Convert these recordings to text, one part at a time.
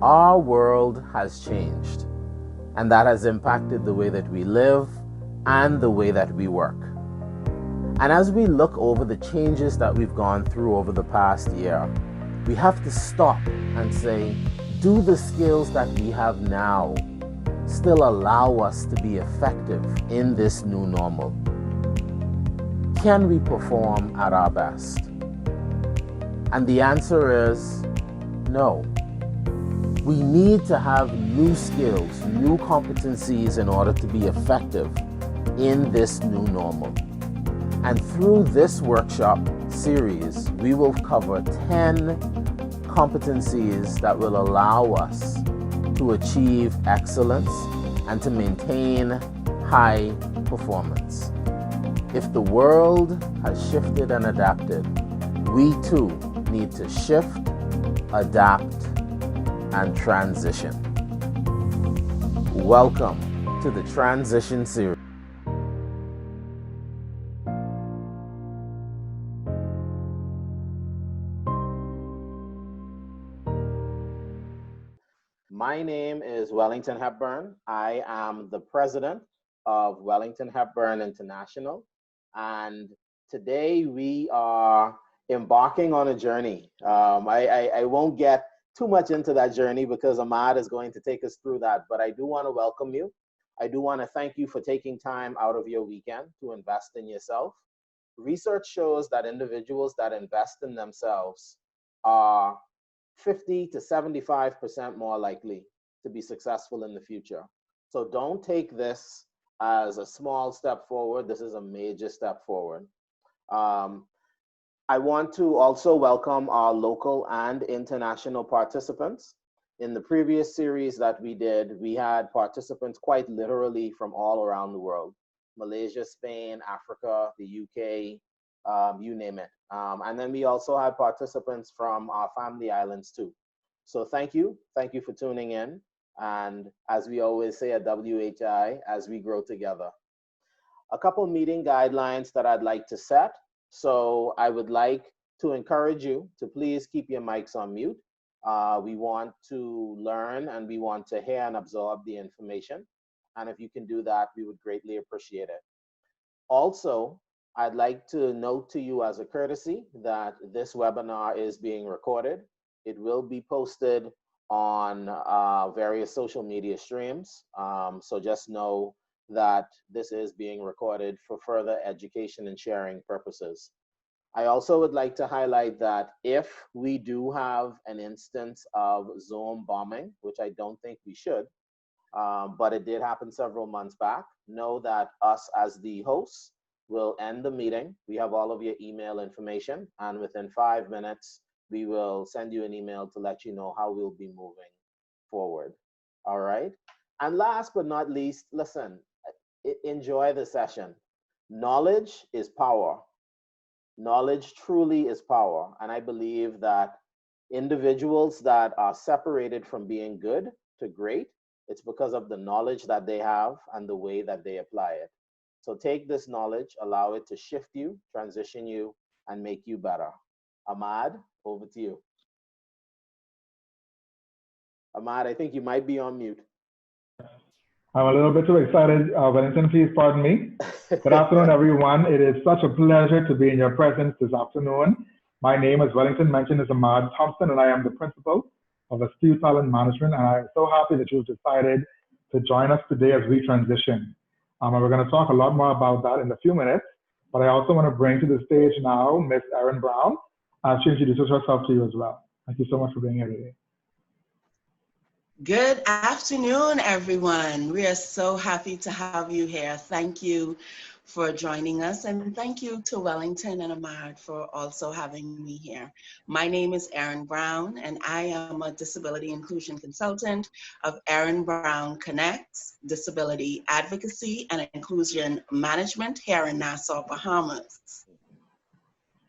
Our world has changed, and that has impacted the way that we live and the way that we work. And as we look over the changes that we've gone through over the past year, we have to stop and say, do the skills that we have now still allow us to be effective in this new normal? Can we perform at our best? And the answer is no. We need to have new skills, new competencies in order to be effective in this new normal. And through this workshop series, we will cover 10 competencies that will allow us to achieve excellence and to maintain high performance. If the world has shifted and adapted, we too need to shift, adapt, and transition. Welcome to the Transition Series. My name is Wellington Hepburn. I am the president of Wellington Hepburn International. And today we are embarking on a journey. I won't get too much into that journey because Ahmad is going to take us through that, but I do want to welcome you. I do want to thank you for taking time out of your weekend to invest in yourself. Research shows that individuals that invest in themselves are 50 to 75% more likely to be successful in the future. So don't take this as a small step forward. This is a major step forward. I want to also welcome our local and international participants. In the previous series that we did, we had participants quite literally from all around the world: Malaysia, Spain, Africa, the UK, you name it. And then we also had participants from our family islands too. So thank you for tuning in. And as we always say at WHI, as we grow together. A couple meeting guidelines that I'd like to set. So I would like to encourage you to please keep your mics on mute. We want to learn and we want to hear and absorb the information. And if you can do that, we would greatly appreciate it. Also, I'd like to note to you as a courtesy that this webinar is being recorded. It will be posted on various social media streams. So just know that this is being recorded for further education and sharing purposes. I also would like to highlight that if we do have an instance of Zoom bombing, which I don't think we should, but it did happen several months back, know that us as the hosts will end the meeting. We have all of your email information, and within 5 minutes, we will send you an email to let you know how we'll be moving forward. All right. And last but not least, listen, enjoy the session. Knowledge is power. Knowledge truly is power. And I believe that individuals that are separated from being good to great, it's because of the knowledge that they have and the way that they apply it. So take this knowledge, allow it to shift you, transition you, and make you better. Ahmad, over to you. Ahmad, I think you might be on mute. I'm a little bit too excited. Wellington, please pardon me. Good afternoon, everyone. It is such a pleasure to be in your presence this afternoon. My name, as Wellington mentioned, is Ahmad Thompson, and I am the principal of Astute Talent Management. And I'm so happy that you've decided to join us today as we transition. And we're going to talk a lot more about that in a few minutes. But I also want to bring to the stage now Miss Erin Brown. She introduces herself to you as well. Thank you so much for being here today. Good afternoon, everyone. We are so happy to have you here. Thank you for joining us, and thank you to Wellington and Ahmad for also having me here. My name is Erin Brown, and I am a disability inclusion consultant of Erin Brown Connects, Disability Advocacy and Inclusion Management here in Nassau, Bahamas.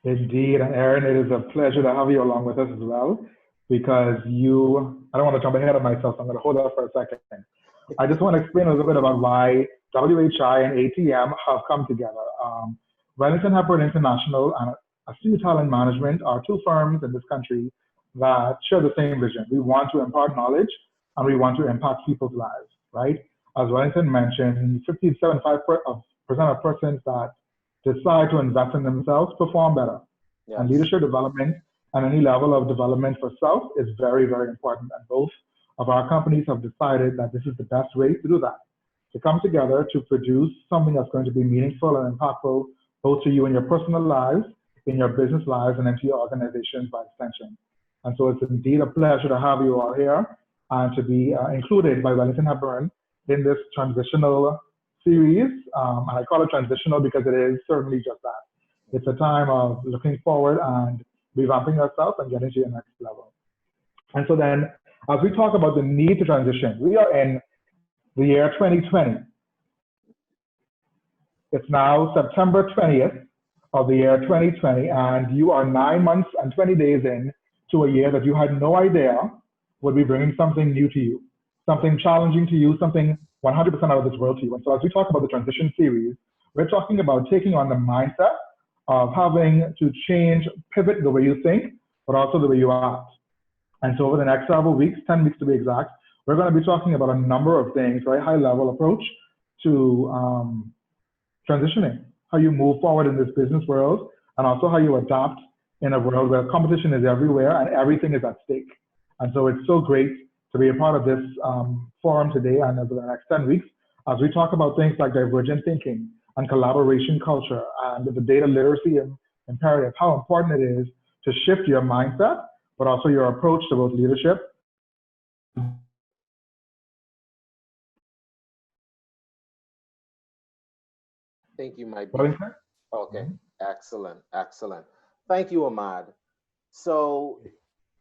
Indeed, and Erin, it is a pleasure to have you along with us as well, because I don't want to jump ahead of myself, so I'm going to hold up for a second. I just want to explain a little bit about why WHI and ATM have come together. Wellington Hepburn International and Astute Talent Management are two firms in this country that share the same vision. We want to impart knowledge and we want to impact people's lives, right? As Wellington mentioned, 75% of persons that decide to invest in themselves perform better. Yes. And leadership development and any level of development for self is very, very important. And both of our companies have decided that this is the best way to do that, to come together to produce something that's going to be meaningful and impactful, both to you in your personal lives, in your business lives, and into your organizations by extension. And so it's indeed a pleasure to have you all here and to be included by Wellington Hepburn in this transitional series. And I call it transitional because it is certainly just that. It's a time of looking forward and revamping ourselves and getting to your next level. And so then, as we talk about the need to transition, we are in the year 2020. It's now September 20th of the year 2020, and you are 9 months and 20 days in to a year that you had no idea would be bringing something new to you, something challenging to you, something 100% out of this world to you. And so as we talk about the transition series, we're talking about taking on the mindset of having to change, pivot the way you think, but also the way you act. And so over the next several weeks, 10 weeks to be exact, we're going to be talking about a number of things, very high level approach to transitioning, how you move forward in this business world, and also how you adapt in a world where competition is everywhere and everything is at stake. And so it's so great to be a part of this forum today and over the next 10 weeks as we talk about things like divergent thinking and collaboration culture and the data literacy imperative, how important it is to shift your mindset, but also your approach to both leadership. I think you might be. Okay, excellent, excellent. Thank you, Ahmad. So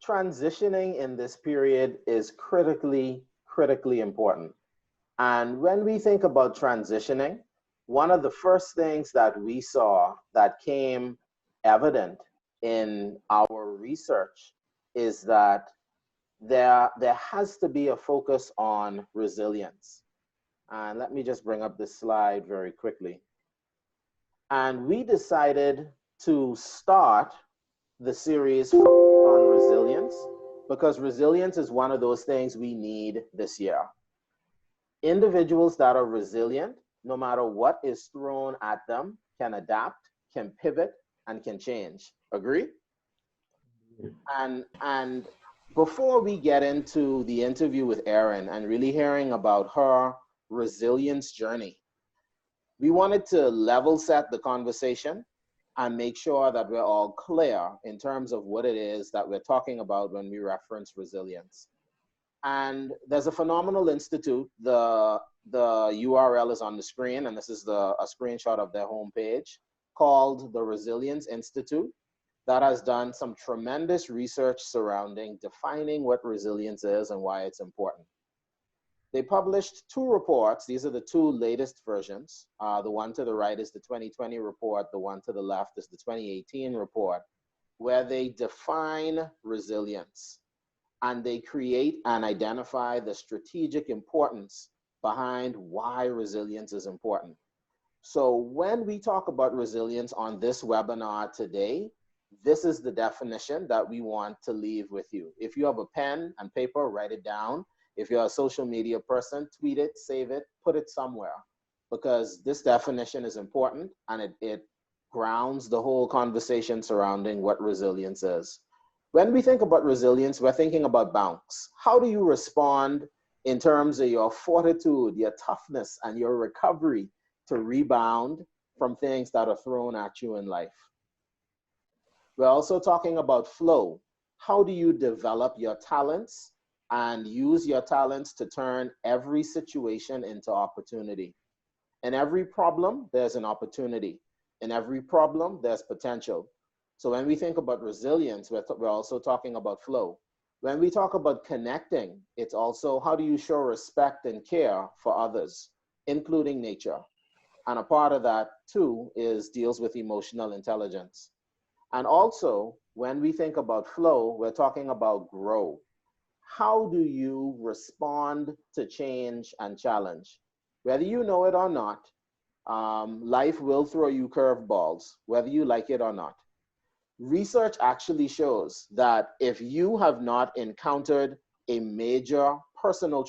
transitioning in this period is critically important. And when we think about transitioning, one of the first things that we saw that came evident in our research is that there has to be a focus on resilience. And let me just bring up this slide very quickly. And we decided to start the series on resilience because resilience is one of those things we need this year. Individuals that are resilient, no matter what is thrown at them, can adapt, can pivot, and can change. Agree? And before we get into the interview with Erin and really hearing about her resilience journey, we wanted to level set the conversation and make sure that we're all clear in terms of what it is that we're talking about when we reference resilience. And there's a phenomenal institute. The URL is on the screen, and this is a screenshot of their homepage, called the Resilience Institute, that has done some tremendous research surrounding defining what resilience is and why it's important. They published 2 reports. These are the 2 latest versions. The one to the right is the 2020 report. The one to the left is the 2018 report, where they define resilience and they create and identify the strategic importance behind why resilience is important. So when we talk about resilience on this webinar today, this is the definition that we want to leave with you. If you have a pen and paper, write it down. If you're a social media person, tweet it, save it, put it somewhere, because this definition is important and it grounds the whole conversation surrounding what resilience is. When we think about resilience, we're thinking about bounce. How do you respond in terms of your fortitude, your toughness, and your recovery to rebound from things that are thrown at you in life? We're also talking about flow. How do you develop your talents and use your talents to turn every situation into opportunity? In every problem, there's an opportunity. In every problem, there's potential. So when we think about resilience, we're also talking about flow. When we talk about connecting, it's also how do you show respect and care for others, including nature. And a part of that too deals with emotional intelligence. And also, when we think about flow, we're talking about grow. How do you respond to change and challenge? Whether you know it or not, life will throw you curveballs, whether you like it or not. research actually shows that if you have not encountered a major personal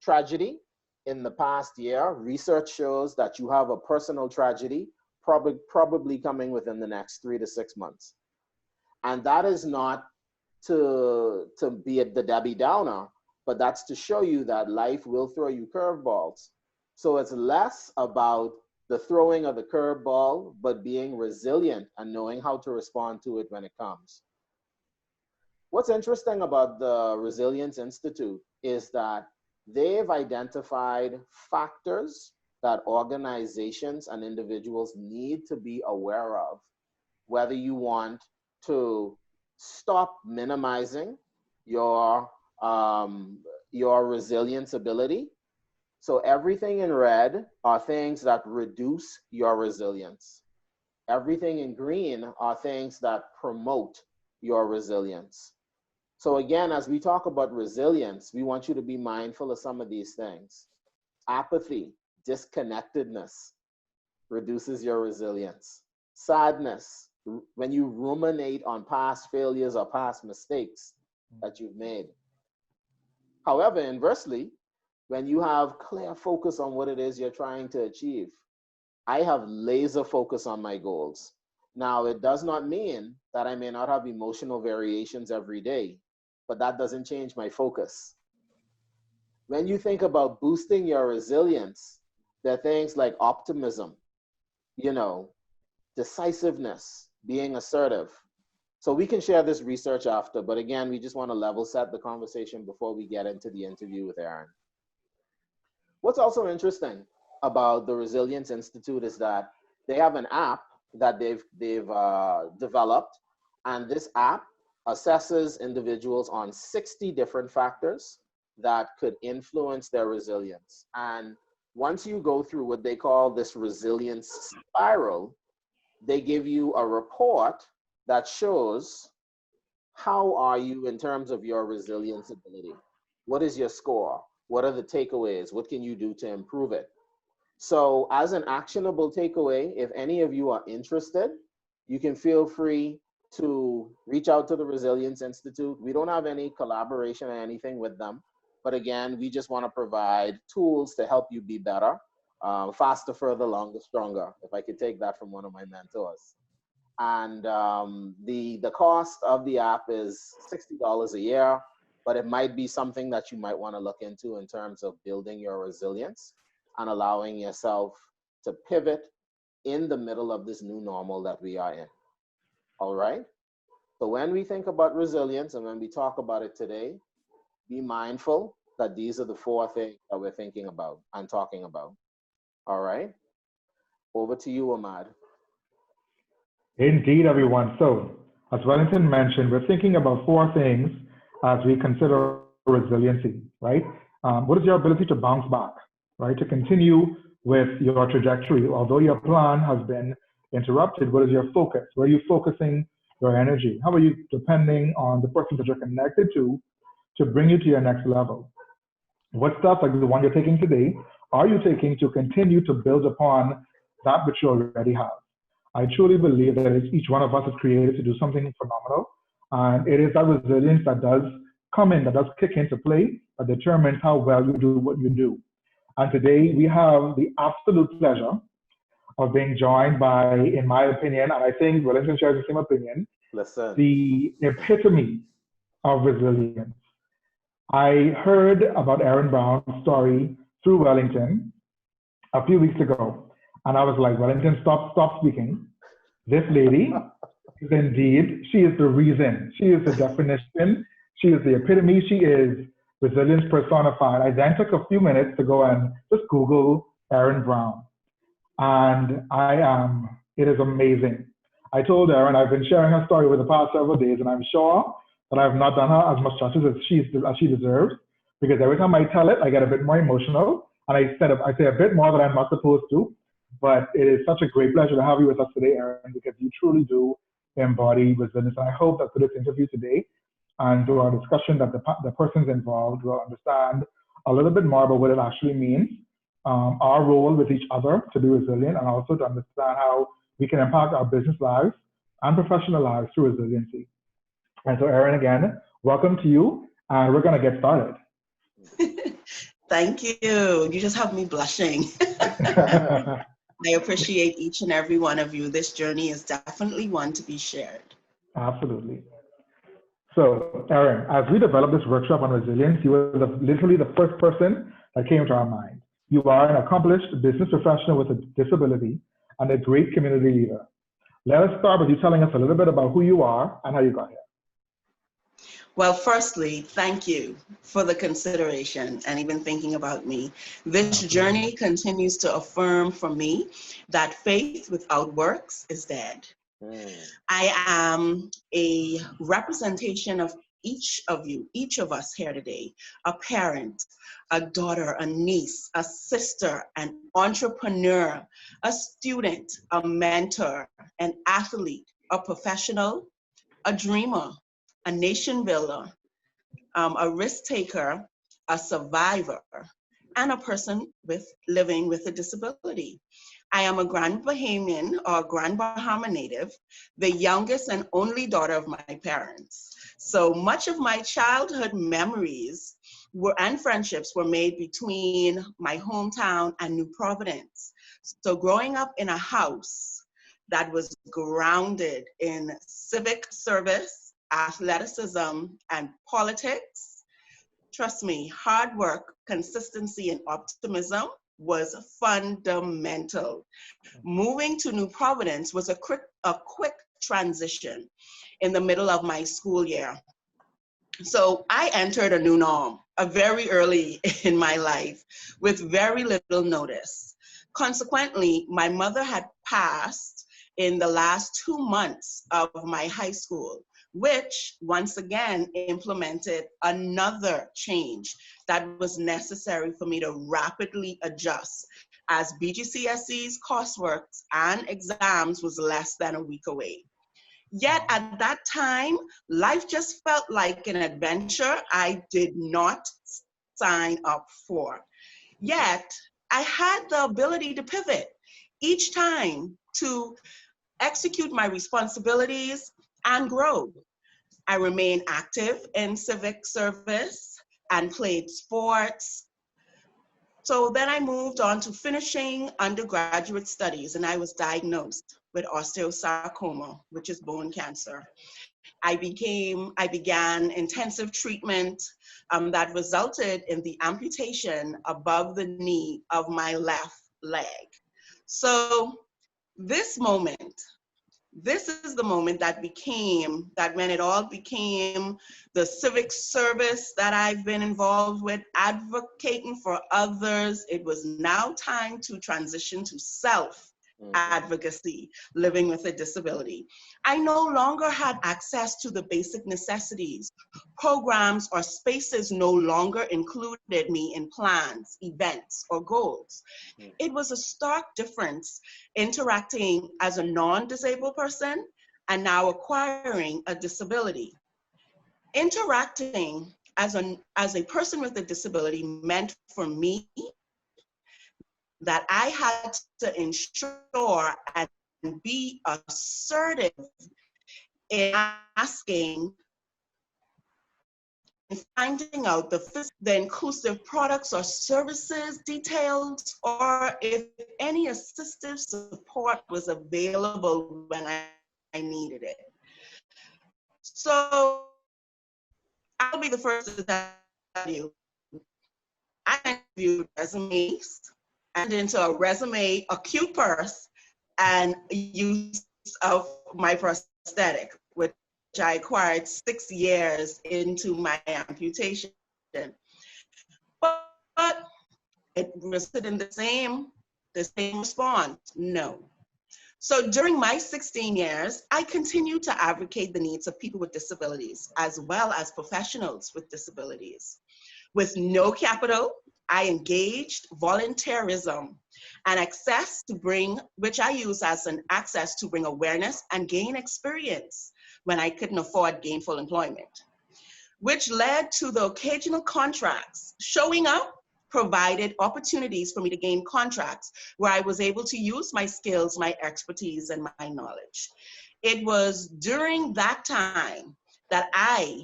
tragedy in the past year, research shows that you have a personal tragedy probably coming within the next 3 to 6 months. And that is not to be the Debbie Downer, but that's to show you that life will throw you curveballs. So it's less about the throwing of the curveball, but being resilient and knowing how to respond to it when it comes. What's interesting about the Resilience Institute is that they've identified factors that organizations and individuals need to be aware of, whether you want to stop minimizing your resilience ability. So everything in red are things that reduce your resilience. Everything in green are things that promote your resilience. So again, as we talk about resilience, we want you to be mindful of some of these things. Apathy, disconnectedness reduces your resilience. Sadness, when you ruminate on past failures or past mistakes that you've made. However, inversely, when you have clear focus on what it is you're trying to achieve, I have laser focus on my goals. Now, it does not mean that I may not have emotional variations every day, but that doesn't change my focus. When you think about boosting your resilience, there are things like optimism, decisiveness, being assertive. So we can share this research after, but again, we just want to level set the conversation before we get into the interview with Erin. What's also interesting about the Resilience Institute is that they have an app that they've developed, and this app assesses individuals on 60 different factors that could influence their resilience. And once you go through what they call this resilience spiral, they give you a report that shows how are you in terms of your resilience ability. What is your score? What are the takeaways? What can you do to improve it? So as an actionable takeaway, if any of you are interested, you can feel free to reach out to the Resilience Institute. We don't have any collaboration or anything with them, but again, we just want to provide tools to help you be better, faster, further, longer, stronger, if I could take that from one of my mentors. And the cost of the app is $60 a year, but it might be something that you might want to look into in terms of building your resilience and allowing yourself to pivot in the middle of this new normal that we are in. All right? So when we think about resilience and when we talk about it today, be mindful that these are the 4 things that we're thinking about and talking about. All right? Over to you, Ahmad. Indeed, everyone. So, as Wellington mentioned, we're thinking about 4 things as we consider resiliency, right? What is your ability to bounce back, right? To continue with your trajectory. Although your plan has been interrupted, what is your focus? Where are you focusing your energy? How are you depending on the person that you're connected to bring you to your next level? What steps, like the one you're taking today, are you taking to continue to build upon that which you already have? I truly believe that each one of us is created to do something phenomenal. And it is that resilience that does come in, that does kick into play, that determines how well you do what you do. And today we have the absolute pleasure of being joined by, in my opinion, and I think Wellington shares the same opinion, the epitome of resilience. I heard about Erin Brown's story through Wellington a few weeks ago, and I was like, Wellington, stop speaking. This lady is indeed, she is the reason. She is the definition. She is the epitome. She is resilience personified. I then took a few minutes to go and just Google Erin Brown. And it is amazing. I told Erin, I've been sharing her story over the past several days, and I'm sure that I have not done her as much justice as she deserves, because every time I tell it, I get a bit more emotional, and I say a bit more than I'm not supposed to. But it is such a great pleasure to have you with us today, Erin, because you truly do embody resilience. And I hope that through this interview today and through our discussion that the persons involved will understand a little bit more about what it actually means, our role with each other to be resilient, and also to understand how we can impact our business lives and professional lives through resiliency. And so, Erin, again, welcome to you, and we're going to get started. Thank you. You just have me blushing. I appreciate each and every one of you. This journey is definitely one to be shared. Absolutely. So, Erin, as we develop this workshop on resilience, you were literally the first person that came to our mind. You are an accomplished business professional with a disability and a great community leader. Let us start with you telling us a little bit about who you are and how you got here. Well, firstly, thank you for the consideration and even thinking about me. This journey continues to affirm for me that faith without works is dead. I am a representation of each of you, each of us here today, a parent, a daughter, a niece, a sister, an entrepreneur, a student, a mentor, an athlete, a professional, a dreamer, a nation builder, a risk taker, a survivor, and a person living with a disability. I am a Grand Bahamian or Grand Bahama native, the youngest and only daughter of my parents. So much of my childhood memories and friendships were made between my hometown and New Providence. So growing up in a house that was grounded in civic service, athleticism, and politics, trust me, hard work, consistency, and optimism was fundamental. Moving to New Providence was a quick transition in the middle of my school year. So I entered a new norm very early in my life with very little notice. Consequently, my mother had passed in the last 2 months of my high school, which once again implemented another change that was necessary for me to rapidly adjust, as BGCSE's coursework and exams was less than a week away. Yet at that time, life just felt like an adventure I did not sign up for. Yet I had the ability to pivot each time to execute my responsibilities and grow. I remained active in civic service and played sports. So then I moved on to finishing undergraduate studies, and I was diagnosed with osteosarcoma, which is bone cancer. I began intensive treatment that resulted in the amputation above the knee of my left leg. So this is the moment that when it all became the civic service that I've been involved with, advocating for others. It was now time to transition to self-advocacy, living with a disability. I no longer had access to the basic necessities. Programs or spaces no longer included me in plans, events, or goals. It was a stark difference interacting as a non-disabled person and now acquiring a disability. Interacting as a person with a disability meant for me that I had to ensure and be assertive in asking and finding out the inclusive products or services details, or if any assistive support was available when I needed it. So I'll be the first to tell you, I interviewed resumes and into a resume, a cute purse, and use of my prosthetic, which I acquired 6 years into my amputation. But it resulted in the same response, no. So during my 16 years, I continued to advocate the needs of people with disabilities, as well as professionals with disabilities. With no capital, I engaged volunteerism and access to which I use as an access to bring awareness and gain experience when I couldn't afford gainful employment, which led to the occasional contracts. Showing up provided opportunities for me to gain contracts where I was able to use my skills, my expertise, and my knowledge. it was during that time that I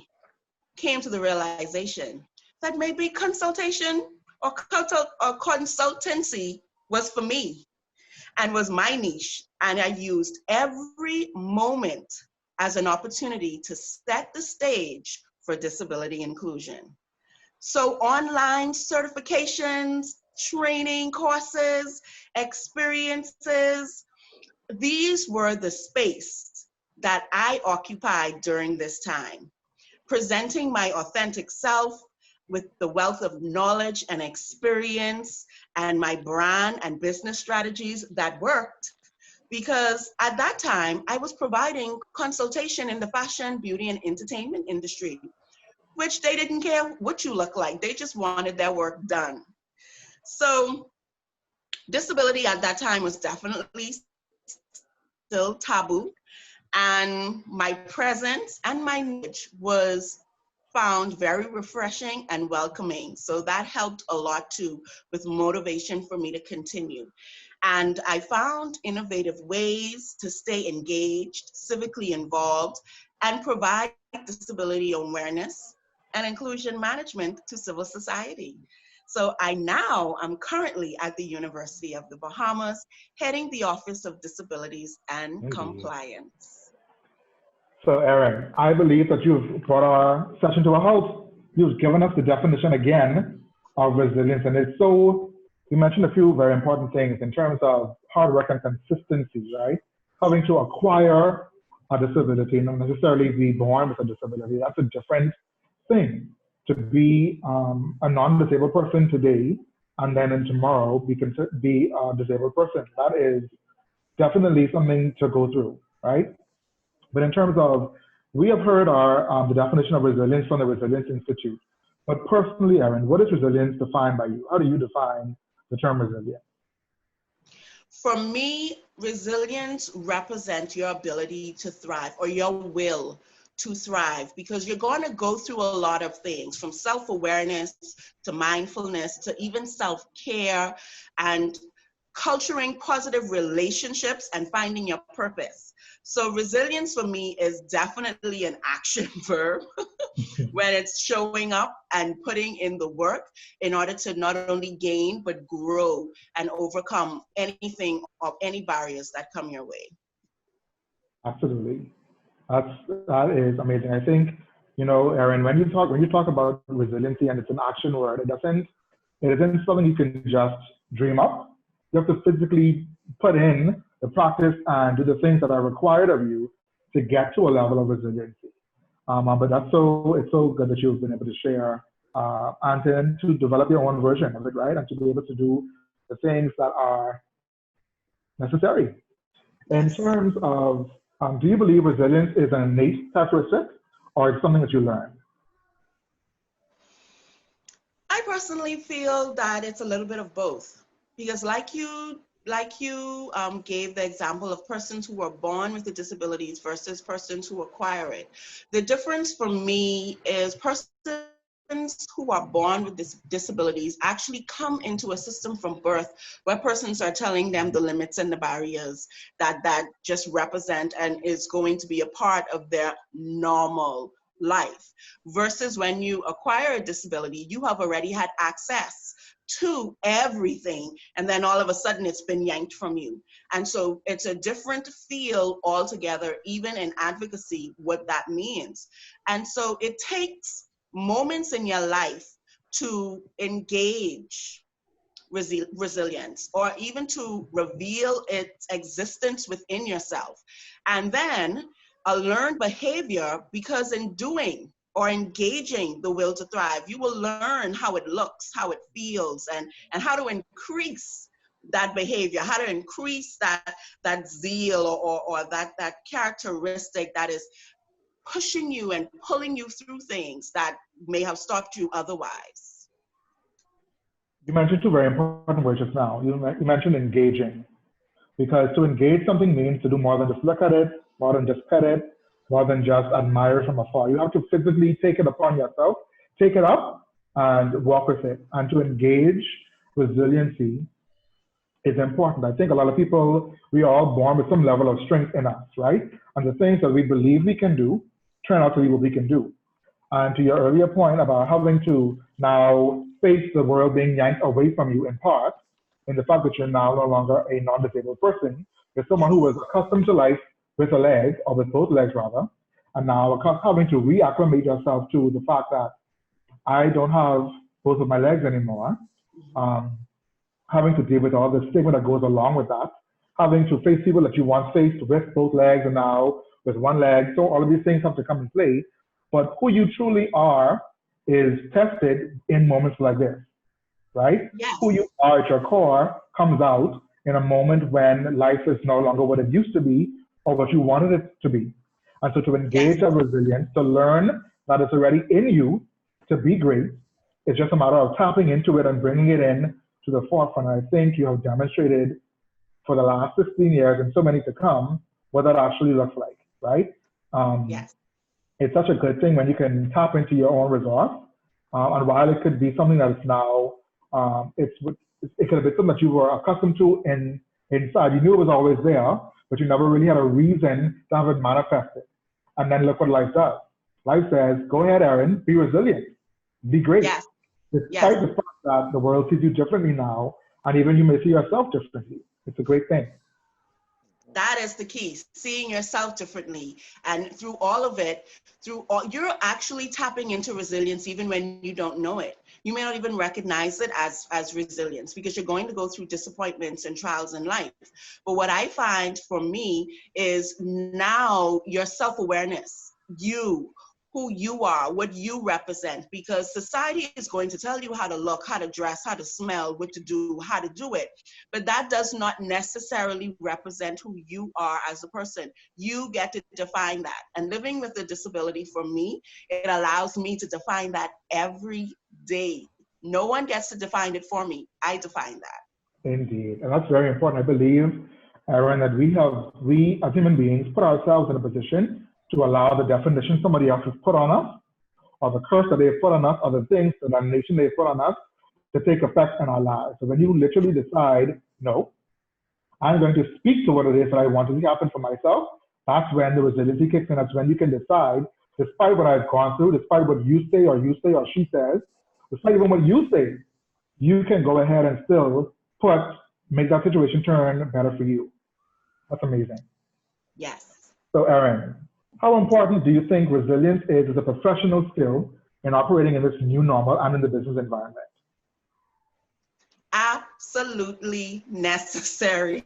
came to the realization that maybe consultation or consultancy was for me and was my niche. And I used every moment as an opportunity to set the stage for disability inclusion. So online certifications, training courses, experiences, these were the space that I occupied during this time, presenting my authentic self with the wealth of knowledge and experience and my brand and business strategies that worked. Because at that time, I was providing consultation in the fashion, beauty, and entertainment industry, which they didn't care what you look like. They just wanted their work done. So disability at that time was definitely still taboo. And my presence and my knowledge was found very refreshing and welcoming. So that helped a lot too with motivation for me to continue. And I found innovative ways to stay engaged, civically involved, and provide disability awareness and inclusion management to civil society. So I'm currently at the University of the Bahamas, heading the Office of Disabilities and Compliance. So Erin, I believe that you've brought our session to a halt. You've given us the definition again of resilience, and it's so, you mentioned a few very important things in terms of hard work and consistency, right? Having to acquire a disability, not necessarily be born with a disability. That's a different thing. To be a non-disabled person today, and then in tomorrow be a disabled person. That is definitely something to go through, right? But in terms of, we have heard the definition of resilience from the Resilience Institute. But personally, Erin, what is resilience defined by you? How do you define the term resilience? For me, resilience represents your ability to thrive, or your will to thrive, because you're going to go through a lot of things, from self-awareness to mindfulness to even self-care and culturing positive relationships and finding your purpose. So resilience for me is definitely an action verb when it's showing up and putting in the work in order to not only gain, but grow and overcome anything or any barriers that come your way. Absolutely. That is amazing. I think, you know, Erin, when you talk about resiliency and it's an action word, it isn't something you can just dream up. You have to physically put in the practice and do the things that are required of you to get to a level of resiliency. But it's so good that you've been able to share and then to develop your own version of it, right? And to be able to do the things that are necessary. In terms of, do you believe resilience is an innate characteristic or it's something that you learn? I personally feel that it's a little bit of both, because like you gave the example of persons who are born with the disabilities versus persons who acquire it. The difference for me is persons who are born with disabilities actually come into a system from birth where persons are telling them the limits and the barriers that just represent and is going to be a part of their normal life. Versus when you acquire a disability, you have already had access to everything, and then all of a sudden it's been yanked from you. And so it's a different feel altogether, even in advocacy, what that means. And so it takes moments in your life to engage resilience, or even to reveal its existence within yourself. And then a learned behavior, because in doing or engaging the will to thrive, you will learn how it looks, how it feels, and how to increase that behavior, how to increase that zeal or that characteristic that is pushing you and pulling you through things that may have stopped you otherwise. You mentioned two very important words just now. You mentioned engaging, because to engage something means to do more than just look at it, more than just pet it, more than just admire from afar. You have to physically take it upon yourself, take it up and walk with it. And to engage resiliency is important. I think a lot of people, we are all born with some level of strength in us, right? And the things that we believe we can do turn out to be what we can do. And to your earlier point about having to now face the world being yanked away from you in part, in the fact that you're now no longer a non-disabled person, you're someone who was accustomed to life with a leg, or with both legs rather, and now having to reacclimate yourself to the fact that I don't have both of my legs anymore, having to deal with all the stigma that goes along with that, having to face people that you once faced with both legs and now with one leg. So all of these things have to come in play. But who you truly are is tested in moments like this, right? Yes. Who you are at your core comes out in a moment when life is no longer what it used to be or what you wanted it to be. And so to engage that resilience, to learn that it's already in you to be great, it's just a matter of tapping into it and bringing it in to the forefront. I think you have demonstrated for the last 16 years and so many to come what that actually looks like, right? Yes. It's such a good thing when you can tap into your own resource. And while it could be something that's now, it could have been something that you were accustomed to inside. You knew it was always there, but you never really had a reason to have it manifested. And then look what life does. Life says, go ahead, Erin, be resilient, be great. Yes. Despite the fact that the world sees you differently now, and even you may see yourself differently. It's a great thing. That is the key, seeing yourself differently. And through all of it, you're actually tapping into resilience even when you don't know it. You may not even recognize it as resilience because you're going to go through disappointments and trials in life. But what I find for me is now your self-awareness, who you are, what you represent, because society is going to tell you how to look, how to dress, how to smell, what to do, how to do it. But that does not necessarily represent who you are as a person. You get to define that. And living with a disability, for me, it allows me to define that every day. No one gets to define it for me. I define that. Indeed. And that's very important. I believe, Erin, that we as human beings put ourselves in a position to allow the definition somebody else has put on us, or the curse that they've put on us, or the things, the damnation they've put on us, to take effect in our lives. So when you literally decide, no, I'm going to speak to what it is that I want to see happen for myself, that's when the resiliency kicks in. That's when you can decide, despite what I've gone through, despite what you say or she says, despite even what you say, you can go ahead and still make that situation turn better for you. That's amazing. Yes. So Erin, how important do you think resilience is as a professional skill in operating in this new normal and in the business environment? Absolutely necessary.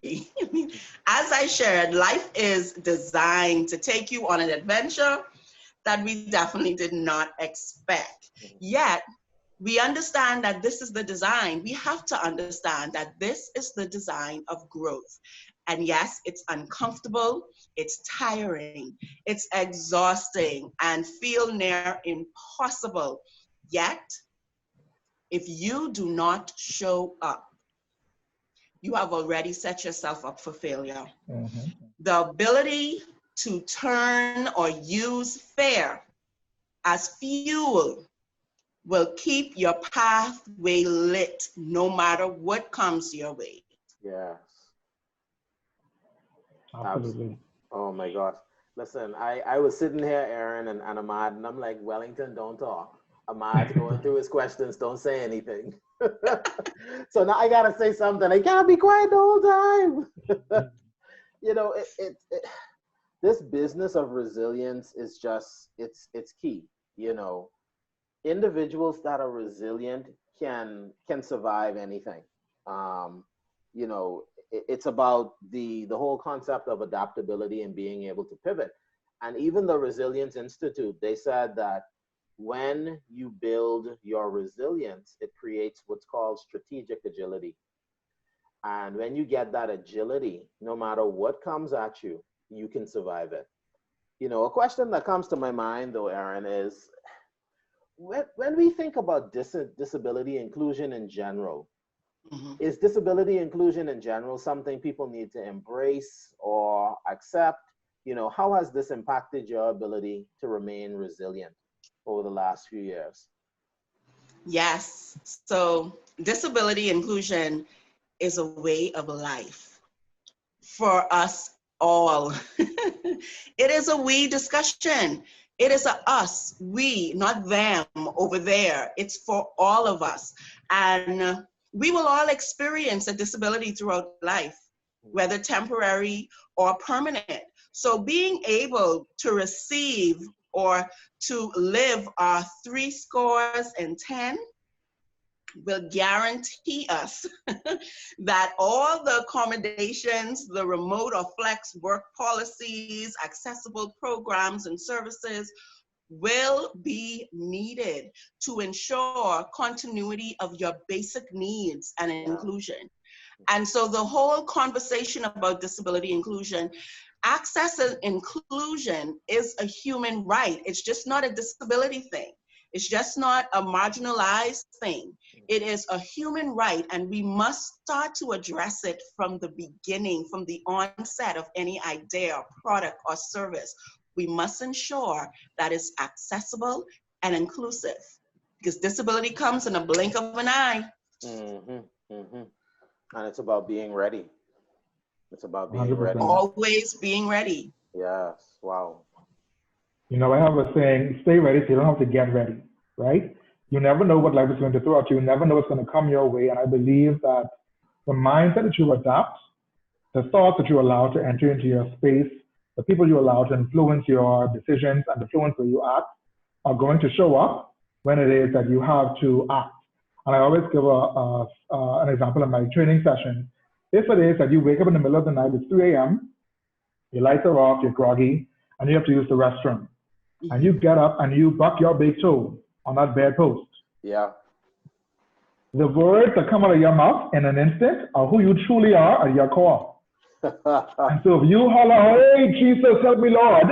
As I shared, life is designed to take you on an adventure that we definitely did not expect. Yet, we understand that this is the design. We have to understand that this is the design of growth. And yes, it's uncomfortable, it's tiring, it's exhausting, and feel near impossible. Yet, if you do not show up, you have already set yourself up for failure. Mm-hmm. The ability to turn or use fear as fuel will keep your pathway lit no matter what comes your way. Yes. Absolutely. Oh my gosh. Listen, I was sitting here, Erin and Ahmad, and I'm like, Wellington, don't talk. Ahmad's going through his questions, don't say anything. So now I gotta say something. I can't be quiet the whole time. You know, this business of resilience is just, it's key. You know, individuals that are resilient can survive anything. You know, it's about the whole concept of adaptability and being able to pivot. And even the Resilience Institute, they said that when you build your resilience, it creates what's called strategic agility. And when you get that agility, no matter what comes at you, you can survive it. You know, a question that comes to my mind though, Erin, is when we think about disability inclusion in general, is disability inclusion in general something people need to embrace or accept? You know, how has this impacted your ability to remain resilient over the last few years? Yes, so disability inclusion is a way of life for us all. It is a we discussion. It is a us, we, not them over there. It's for all of us. And we will all experience a disability throughout life, whether temporary or permanent. So being able to receive or to live our 70 will guarantee us that all the accommodations, the remote or flex work policies, accessible programs and services will be needed to ensure continuity of your basic needs and inclusion. And so the whole conversation about disability inclusion, access and inclusion is a human right. It's just not a disability thing. It's just not a marginalized thing. It is a human right, and we must start to address it from the beginning, from the onset of any idea, product, or service. We must ensure that it's accessible and inclusive, because disability comes in a blink of an eye. And it's about being ready. It's about being 100%. ready. Always being ready. Yes, wow. You know, I have a saying, stay ready so you don't have to get ready, right? You never know what life is going to throw at you. You never know what's going to come your way. And I believe that the mindset that you adapt, the thoughts that you allow to enter into your space, the people you allow to influence your decisions and influence where you act are going to show up when it is that you have to act. And I always give an example in my training session. If it is that you wake up in the middle of the night, it's 3 a.m., your lights are off, you're groggy, and you have to use the restroom. And you get up and you buck your big toe on that bedpost. Yeah. The words that come out of your mouth in an instant are who you truly are at your core. And so if you holler, hey, Jesus, help me, Lord,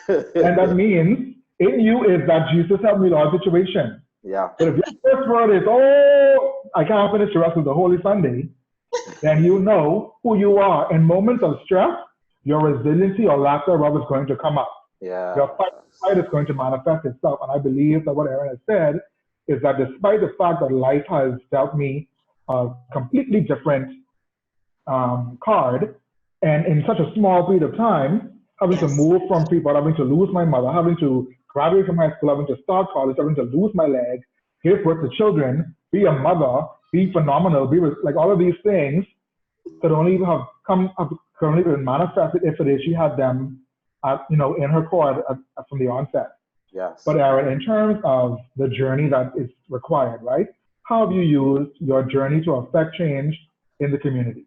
then that means in you is that Jesus, help me, Lord situation. Yeah. But if your first word is, oh, I can't finish the rest of the Holy Sunday, then you know who you are. In moments of stress, your resiliency or lack thereof is going to come up. Yeah. Your fight is going to manifest itself. And I believe that what Erin has said is that despite the fact that life has dealt me a completely different card, and in such a small period of time, having to move from Freeport, having to lose my mother, having to graduate from high school, having to start college, having to lose my leg, give birth to children, be a mother, be phenomenal, be like all of these things could only have currently been manifested if it is she had them, in her core from the onset. Yes. But Erin, in terms of the journey that is required, right? How have you used your journey to affect change in the community?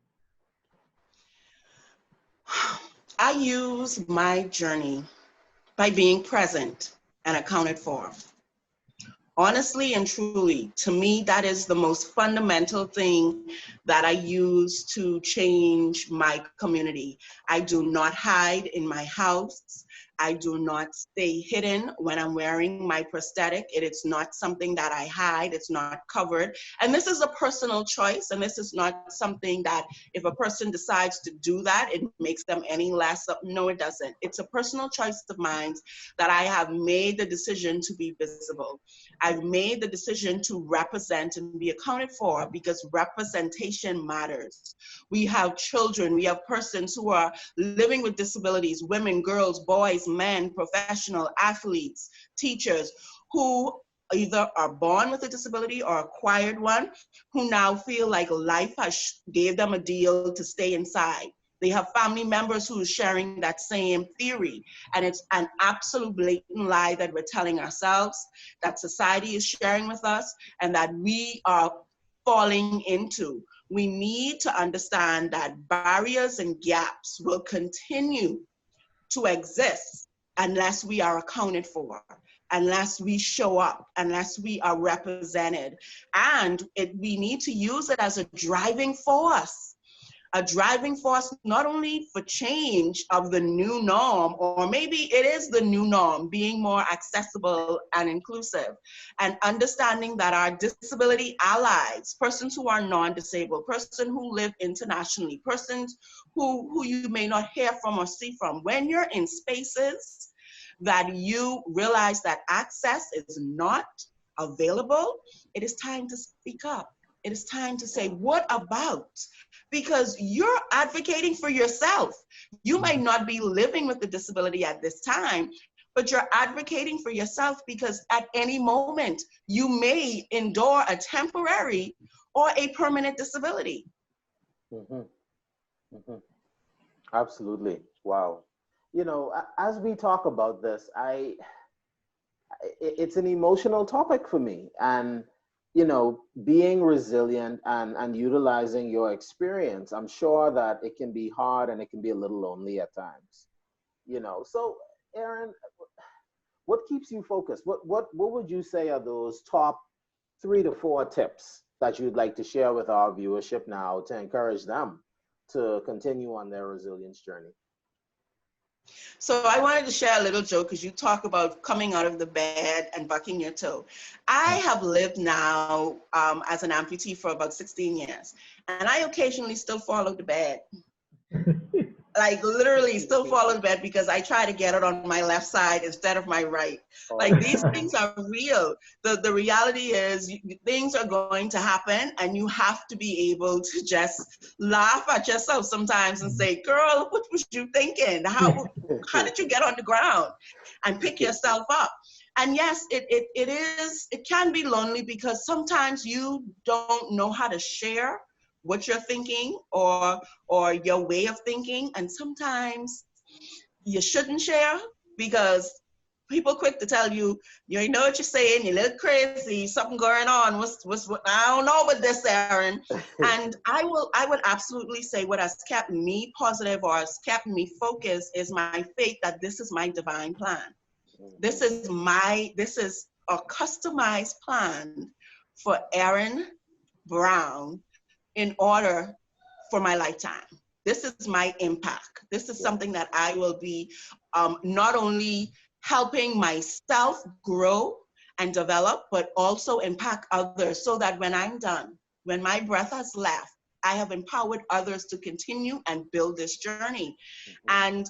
I use my journey by being present and accounted for. Honestly and truly, to me, that is the most fundamental thing that I use to change my community. I do not hide in my house. I do not stay hidden when I'm wearing my prosthetic. It is not something that I hide. It's not covered. And this is a personal choice. And this is not something that if a person decides to do that, it makes them any less. No, it doesn't. It's a personal choice of mine that I have made the decision to be visible. I've made the decision to represent and be accounted for because representation matters. We have children, we have persons who are living with disabilities, women, girls, boys, men, professional, athletes, teachers, who either are born with a disability or acquired one, who now feel like life has gave them a deal to stay inside. They have family members who are sharing that same theory. And it's an absolute blatant lie that we're telling ourselves, that society is sharing with us, and that we are falling into. We need to understand that barriers and gaps will continue to exist unless we are accounted for, unless we show up, unless we are represented. And we need to use it as a driving force not only for change of the new norm, or maybe it is the new norm, being more accessible and inclusive, and understanding that our disability allies, persons who are non-disabled, persons who live internationally, persons who you may not hear from or see from, when you're in spaces that you realize that access is not available, it is time to speak up. It is time to say, what about? Because you're advocating for yourself. You might not be living with the disability at this time, but you're advocating for yourself because at any moment you may endure a temporary or a permanent disability. Mm-hmm. Mm-hmm. Absolutely. Wow. You know, as we talk about this, it's an emotional topic for me. And, you know, being resilient and utilizing your experience, I'm sure that it can be hard and it can be a little lonely at times. You know, so Erin, what keeps you focused? What would you say are those top 3 to 4 tips that you'd like to share with our viewership now to encourage them to continue on their resilience journey? So I wanted to share a little joke because you talk about coming out of the bed and bucking your toe. I have lived now as an amputee for about 16 years, and I occasionally still fall out of the bed. Like literally still fall in bed because I try to get it on my left side instead of my right. Like these things are real. The reality is things are going to happen and you have to be able to just laugh at yourself sometimes and say, girl, what was you thinking? How did you get on the ground? And pick yourself up. And yes, it can be lonely because sometimes you don't know how to share what you're thinking or your way of thinking, and sometimes you shouldn't share because people quick to tell you, you know what you're saying, you're a little crazy, something going on, what I don't know about this, Erin. And I would absolutely say what has kept me positive or has kept me focused is my faith that this is my divine plan. This is a customized plan for Erin Brown in order for my lifetime. This is my impact. This is something that I will be not only helping myself grow and develop, but also impact others so that when I'm done, when my breath has left, I have empowered others to continue and build this journey. And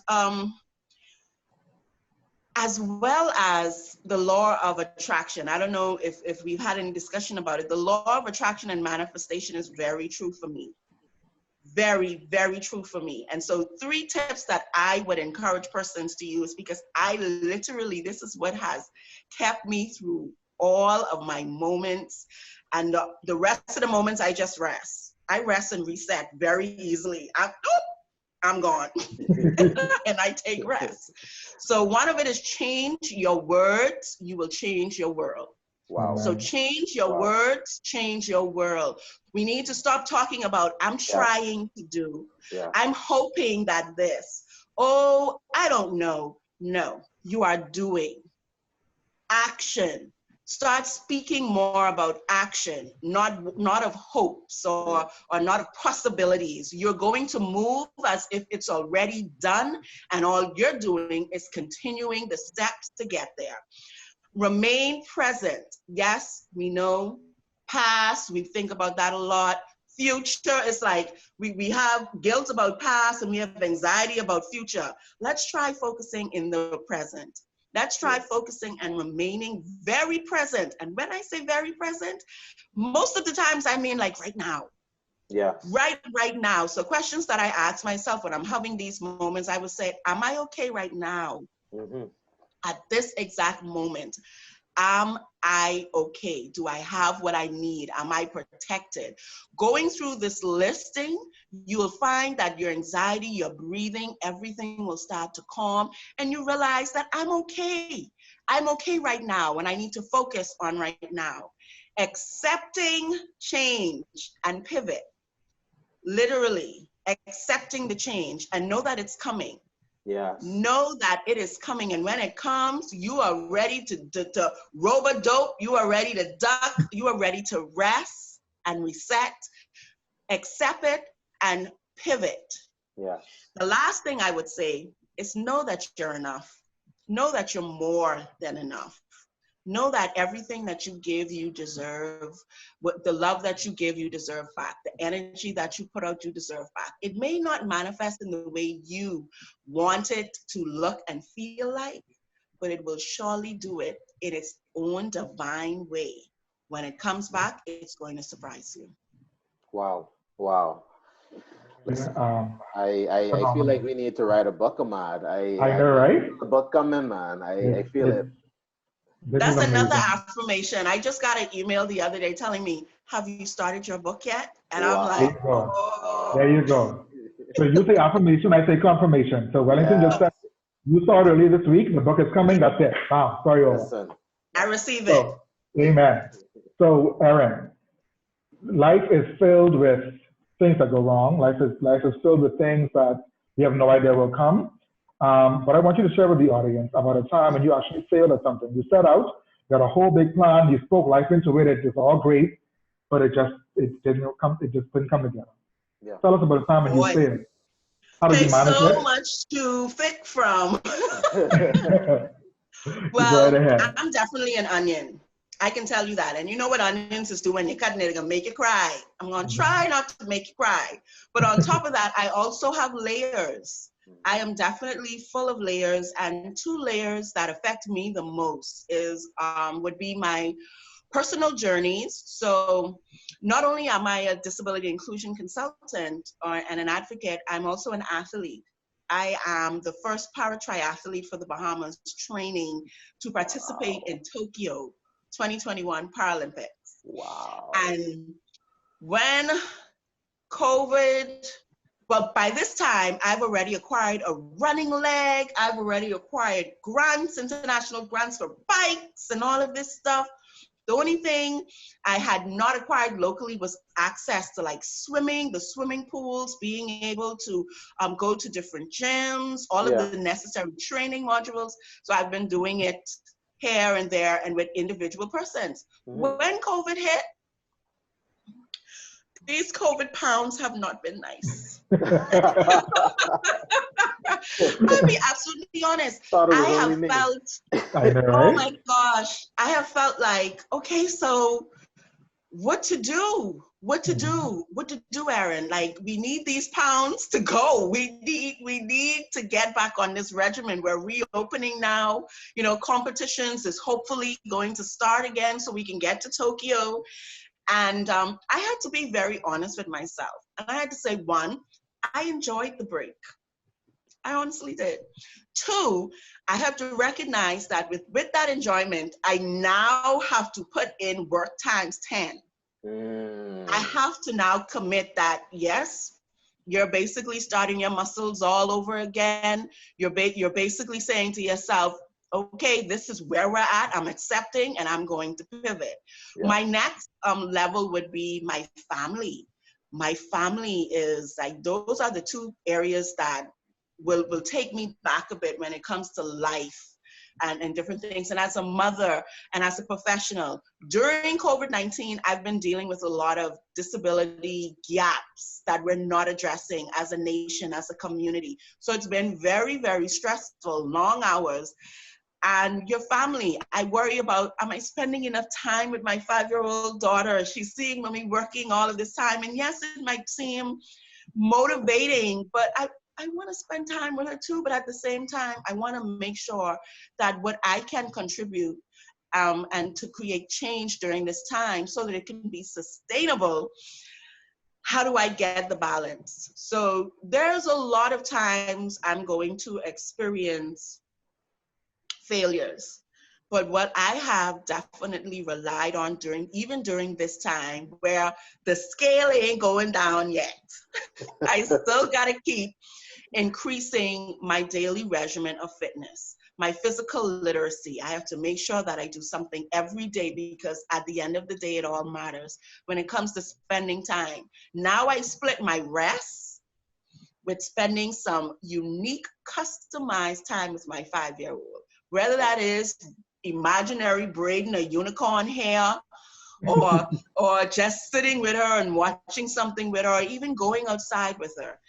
as well as the law of attraction. I don't know if we've had any discussion about it. The law of attraction and manifestation is very true for me. Very, very true for me. And so 3 tips that I would encourage persons to use, because I literally, this is what has kept me through all of my moments. And the rest of the moments, I just rest. I rest and reset very easily. I'm gone. And I take rest. So one of it is change your words, you will change your world. Wow. So change your words, change your world. We need to stop talking about, I'm trying to do, I'm hoping that this, oh, I don't know. No, you are doing. Action. Start speaking more about action, not of hopes or not of possibilities. You're going to move as if it's already done, and all you're doing is continuing the steps to get there. Remain present. Yes, we know past, we think about that a lot. Future is like we have guilt about past and we have anxiety about future. Let's try focusing in the present. Let's try focusing and remaining very present. And when I say very present, most of the times I mean like right now. Yeah. Right now. So questions that I ask myself when I'm having these moments, I would say, am I okay right now? At this exact moment, am I okay? Do I have what I need? Am I protected? Going through this listing, you will find that your anxiety, your breathing, everything will start to calm, and you realize that I'm okay. I'm okay right now, and I need to focus on right now. Accepting change and pivot. Literally accepting the change and know that it's coming. Yes. Know that it is coming, and when it comes, you are ready to robo-dope, you are ready to duck, you are ready to rest and reset, accept it, and pivot. Yes. The last thing I would say is know that you're enough. Know that you're more than enough. Know that everything that you give, you deserve. What the love that you give, you deserve back. The energy that you put out, you deserve back. It may not manifest in the way you want it to look and feel like, but it will surely do it in its own divine way. When it comes back, it's going to surprise you. Wow. Wow. Listen, I feel phenomenal. like we need to write a book, Ahmad. I know, right? The book coming, man. I feel it. This is That's another amazing. affirmation. I just got an email the other day telling me, have you started your book yet? And I'm Wow. There like, you go. oh. There you go. So you say affirmation, I say confirmation. So Wellington just said, you saw it earlier this week, the book is coming, that's it. Wow, sorry over. Listen. I receive it. So, amen. So Erin, life is filled with things that go wrong. Life is filled with things that we have no idea will come. But I want you to share with the audience about a time when you actually failed at something. You set out, you had a whole big plan, you spoke life into it, it was all great, but it just didn't come together. Yeah. Tell us about a time when you Boy, failed. How did you there's manage so it? much to pick from. Go Well, right ahead. I'm definitely an onion. I can tell you that. And you know what onions is do when you're cutting it, they're gonna make you cry. I'm gonna try not to make you cry. But on top of that, I also have layers. I am definitely full of layers, and two layers that affect me the most would be my personal journeys. So not only am I a disability inclusion consultant and an advocate, I'm also an athlete. I am the first para-triathlete for the Bahamas training to participate in Tokyo 2021 Paralympics. Wow. And when COVID, well, by this time, I've already acquired a running leg. I've already acquired grants, international grants for bikes and all of this stuff. The only thing I had not acquired locally was access to like swimming, the swimming pools, being able to go to different gyms, all of the necessary training modules. So I've been doing it here and there and with individual persons. When COVID hit, these COVID pounds have not been nice. I'll be absolutely honest. I have felt, oh my gosh, I have felt like, okay, so what to do, Erin? Like, we need these pounds to go. We need to get back on this regimen. We're reopening now. You know, competitions is hopefully going to start again so we can get to Tokyo. And I had to be very honest with myself. And I had to say, one, I enjoyed the break. I honestly did. Two, I have to recognize that with that enjoyment, I now have to put in work times 10. I have to now commit that, yes, you're basically starting your muscles all over again. You're basically saying to yourself, okay, this is where we're at. I'm accepting and I'm going to pivot. Yeah. My next level would be my family. My family is like, those are the two areas that will take me back a bit when it comes to life and different things. And as a mother and as a professional, during COVID-19, I've been dealing with a lot of disability gaps that we're not addressing as a nation, as a community. So it's been very, very stressful, long hours. And your family, I worry about, am I spending enough time with my 5-year-old daughter? She's seeing me working all of this time. And yes, it might seem motivating, but I want to spend time with her too. But at the same time, I want to make sure that what I can contribute and to create change during this time so that it can be sustainable. How do I get the balance? So there's a lot of times I'm going to experience failures. But what I have definitely relied on even during this time where the scale ain't going down yet, I still gotta keep increasing my daily regimen of fitness, my physical literacy. I have to make sure that I do something every day because at the end of the day, it all matters when it comes to spending time. Now I split my rest with spending some unique, customized time with my 5-year-old. Whether that is imaginary braiding a unicorn hair or just sitting with her and watching something with her, or even going outside with her.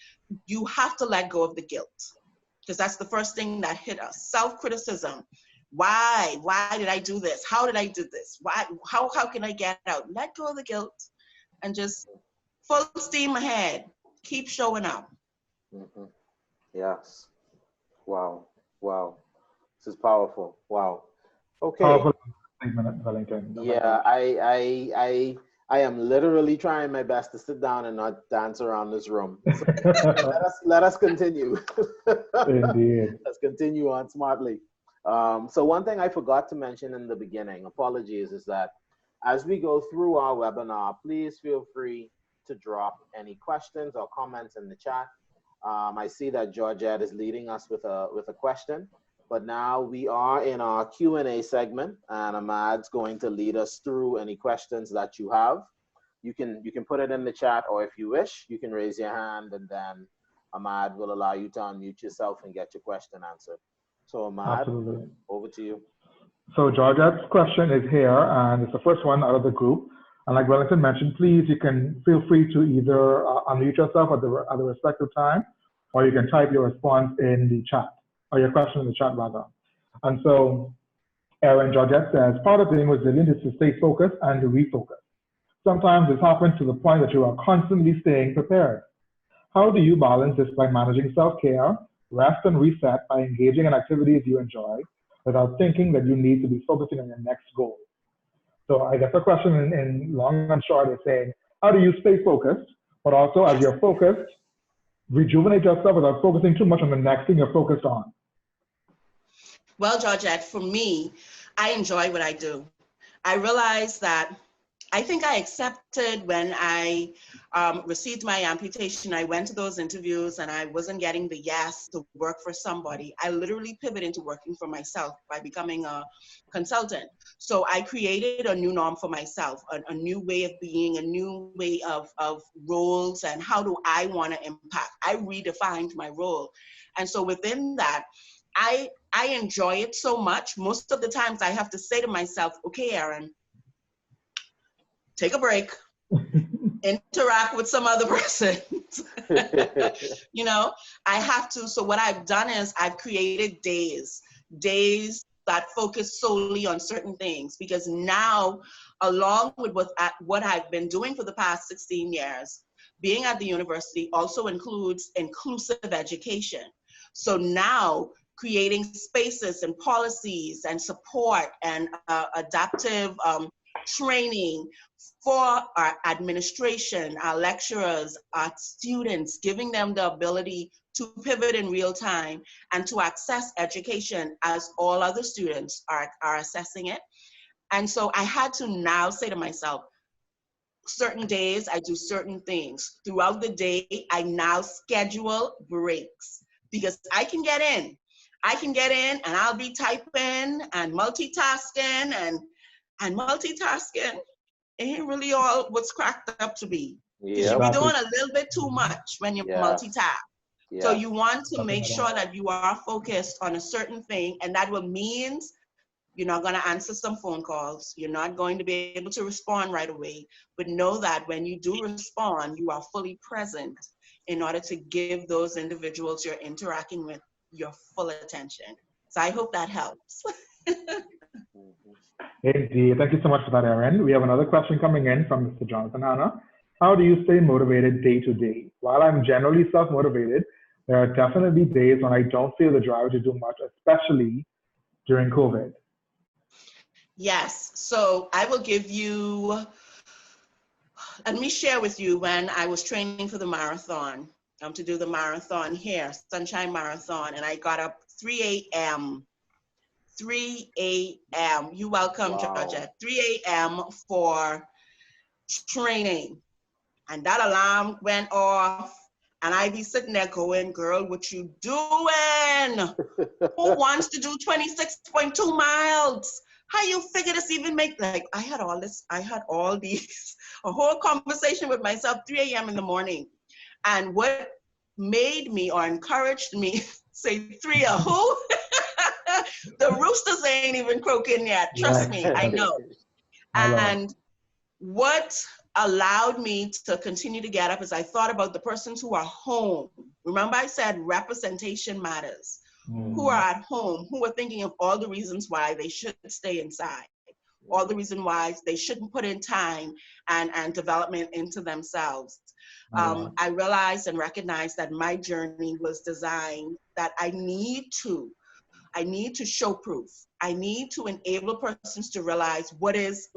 You have to let go of the guilt because that's the first thing that hit us. Self-criticism. Why did I do this? How did I do this? How can I get out? Let go of the guilt and just full steam ahead. Keep showing up. Mm-hmm. Yes. Wow. This is powerful. Wow. Okay. Powerful. statement, Wellington. Yeah, I am literally trying my best to sit down and not dance around this room. So let us continue. Indeed. Let's continue on smartly. So one thing I forgot to mention in the beginning, apologies, is that as we go through our webinar, please feel free to drop any questions or comments in the chat. I see that Georgette is leading us with a question, but now we are in our Q&A segment, and Ahmad's going to lead us through any questions that you have. You can put it in the chat, or if you wish, you can raise your hand, and then Ahmad will allow you to unmute yourself and get your question answered. So Ahmad, Absolutely. over to you. So Georgette's question is here, and it's the first one out of the group. And like Wellington mentioned, please, you can feel free to either unmute yourself at the respective time, or you can type your response in the chat, or your question in the chat rather. And so Erin, Georgette says, part of being resilient is to stay focused and to refocus. Sometimes this happens to the point that you are constantly staying prepared. How do you balance this by managing self-care, rest and reset by engaging in activities you enjoy without thinking that you need to be focusing on your next goal? So I guess the question in long and short is saying, how do you stay focused, but also as you're focused, rejuvenate yourself without focusing too much on the next thing you're focused on? Well, Georgette, for me, I enjoy what I do. I realized that I think I accepted when I received my amputation. I went to those interviews and I wasn't getting the yes to work for somebody. I literally pivoted into working for myself by becoming a consultant. So I created a new norm for myself, a new way of being, a new way of roles, and how do I want to impact. I redefined my role. And so within that, I enjoy it so much. Most of the times I have to say to myself, okay, Erin, take a break, interact with some other person. You know, I have to. So what I've done is I've created days that focus solely on certain things, because now, along with what I've been doing for the past 16 years, being at the university also includes inclusive education. So now creating spaces and policies and support and adaptive training for our administration, our lecturers, our students, giving them the ability to pivot in real time and to access education as all other students are assessing it. And so I had to now say to myself, certain days I do certain things. Throughout the day, I now schedule breaks, because I can get in and I'll be typing and multitasking and multitasking ain't really all what's cracked up to be. Because you'll be doing a little bit too much when you multitask. Yeah. So you want to make sure that you are focused on a certain thing, and that will means you're not going to answer some phone calls. You're not going to be able to respond right away. But know that when you do respond, you are fully present in order to give those individuals you're interacting with your full attention. So I hope that helps. Indeed. Thank you so much for that, Erin. We have another question coming in from Mr. Jonathan Hanna. How do you stay motivated day to day? While I'm generally self-motivated, there are definitely days when I don't feel the drive to do much, especially during COVID. Yes. So I will give you, let me share with you when I was training for the marathon, to do the marathon here, Sunshine Marathon, and I got up 3 a.m. 3 a.m. You're welcome, wow. Georgia. 3 a.m. for training. And that alarm went off, and I be sitting there going, girl, what you doing? Who wants to do 26.2 miles? How you figure this even make, like, I had all these, a whole conversation with myself, 3 a.m. in the morning. And what made me or encouraged me, say 3 a who? The roosters ain't even croaking yet. Trust me, I know. And what allowed me to continue to get up is I thought about the persons who are home. Remember I said representation matters. Who are at home, who are thinking of all the reasons why they should stay inside, all the reasons why they shouldn't put in time and development into themselves. I realized and recognized that my journey was designed that I need to I need to show proof. I need to enable persons to realize what is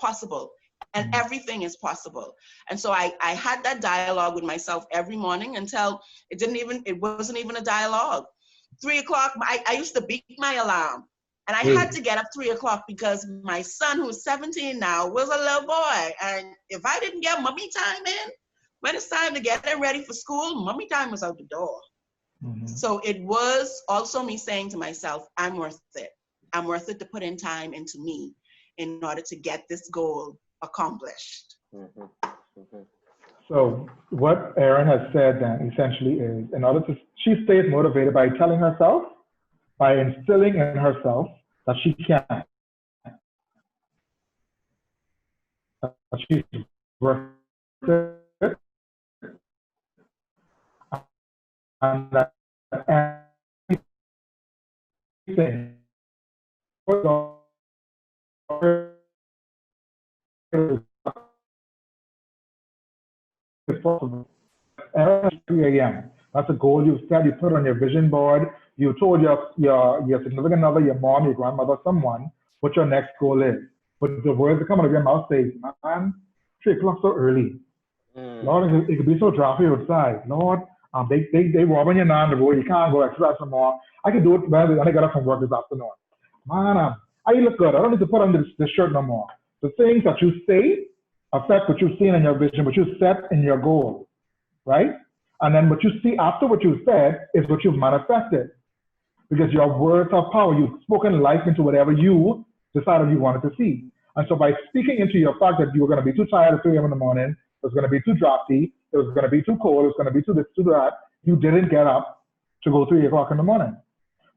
possible. And everything is possible. And so I had that dialogue with myself every morning until it wasn't even a dialogue. 3 o'clock, I used to beat my alarm. And I had to get up 3 o'clock because my son, who's 17 now, was a little boy. And if I didn't get mummy time in, when it's time to get them ready for school, mummy time was out the door. So it was also me saying to myself, I'm worth it. I'm worth it to put in time into me in order to get this goal accomplished. So what Erin has said then essentially is, she stays motivated by telling herself, by instilling in herself that she can, that she's worth it, and that anything is possible. 3 a.m. That's a goal you've set, you put on your vision board, you told your significant other, your mom, your grandmother, someone, what your next goal is. But the words that come out of your mouth say, man, 3 o'clock so early. Lord, it could be so drafty outside. Lord, they robbing you now on the road, you can't go exercise no more. I can do it when I get up from work this afternoon. Man, I look good. I don't need to put on this shirt no more. The things that you say affect what you've seen in your vision, what you set in your goal, right? And then what you see after what you said is what you've manifested. Because your words have power. You've spoken life into whatever you decided you wanted to see. And so by speaking into your fact that you were going to be too tired at 3 a.m. in the morning, it was going to be too drafty, it was going to be too cold, it was going to be too this, too that, you didn't get up to go 3 o'clock in the morning.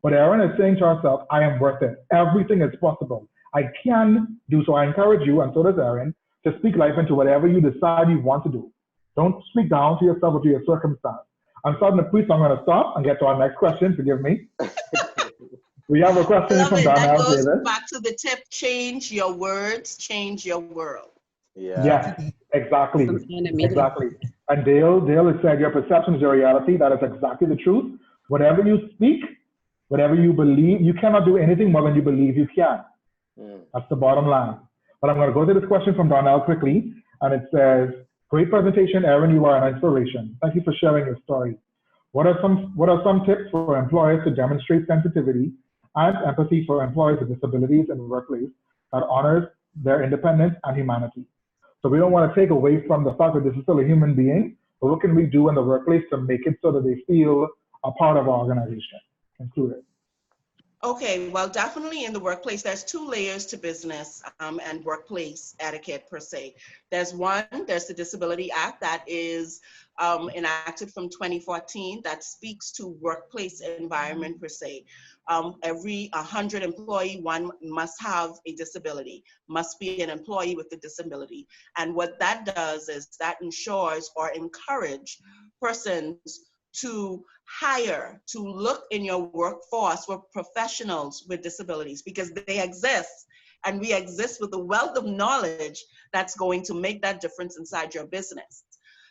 But Erin is saying to herself, I am worth it. Everything is possible. I can do so. I encourage you, and so does Erin, to speak life into whatever you decide you want to do. Don't speak down to yourself or to your circumstance. I'm starting to preach, so I'm going to stop and get to our next question. Forgive me. We have a question from Donnell Davis. That goes back to the tip, change your words, change your world. Yeah. Yes, exactly. Exactly. And Dale has said, your perception is your reality. That is exactly the truth. Whatever you speak, whatever you believe, you cannot do anything more than you believe you can. That's the bottom line. But I'm going to go to this question from Donnell quickly. And it says, great presentation, Erin, you are an inspiration. Thank you for sharing your story. What are some tips for employers to demonstrate sensitivity and empathy for employees with disabilities in the workplace that honors their independence and humanity? So we don't want to take away from the fact that this is still a human being, but what can we do in the workplace to make it so that they feel a part of our organization, included? Okay, well, definitely in the workplace, there's 2 layers to business and workplace etiquette per se. There's the Disability Act that is enacted from 2014 that speaks to workplace environment per se. Every 100 employee, one must have a disability, must be an employee with a disability. And what that does is that ensures or encourage persons to hire, to look in your workforce for professionals with disabilities, because they exist, and we exist with a wealth of knowledge that's going to make that difference inside your business.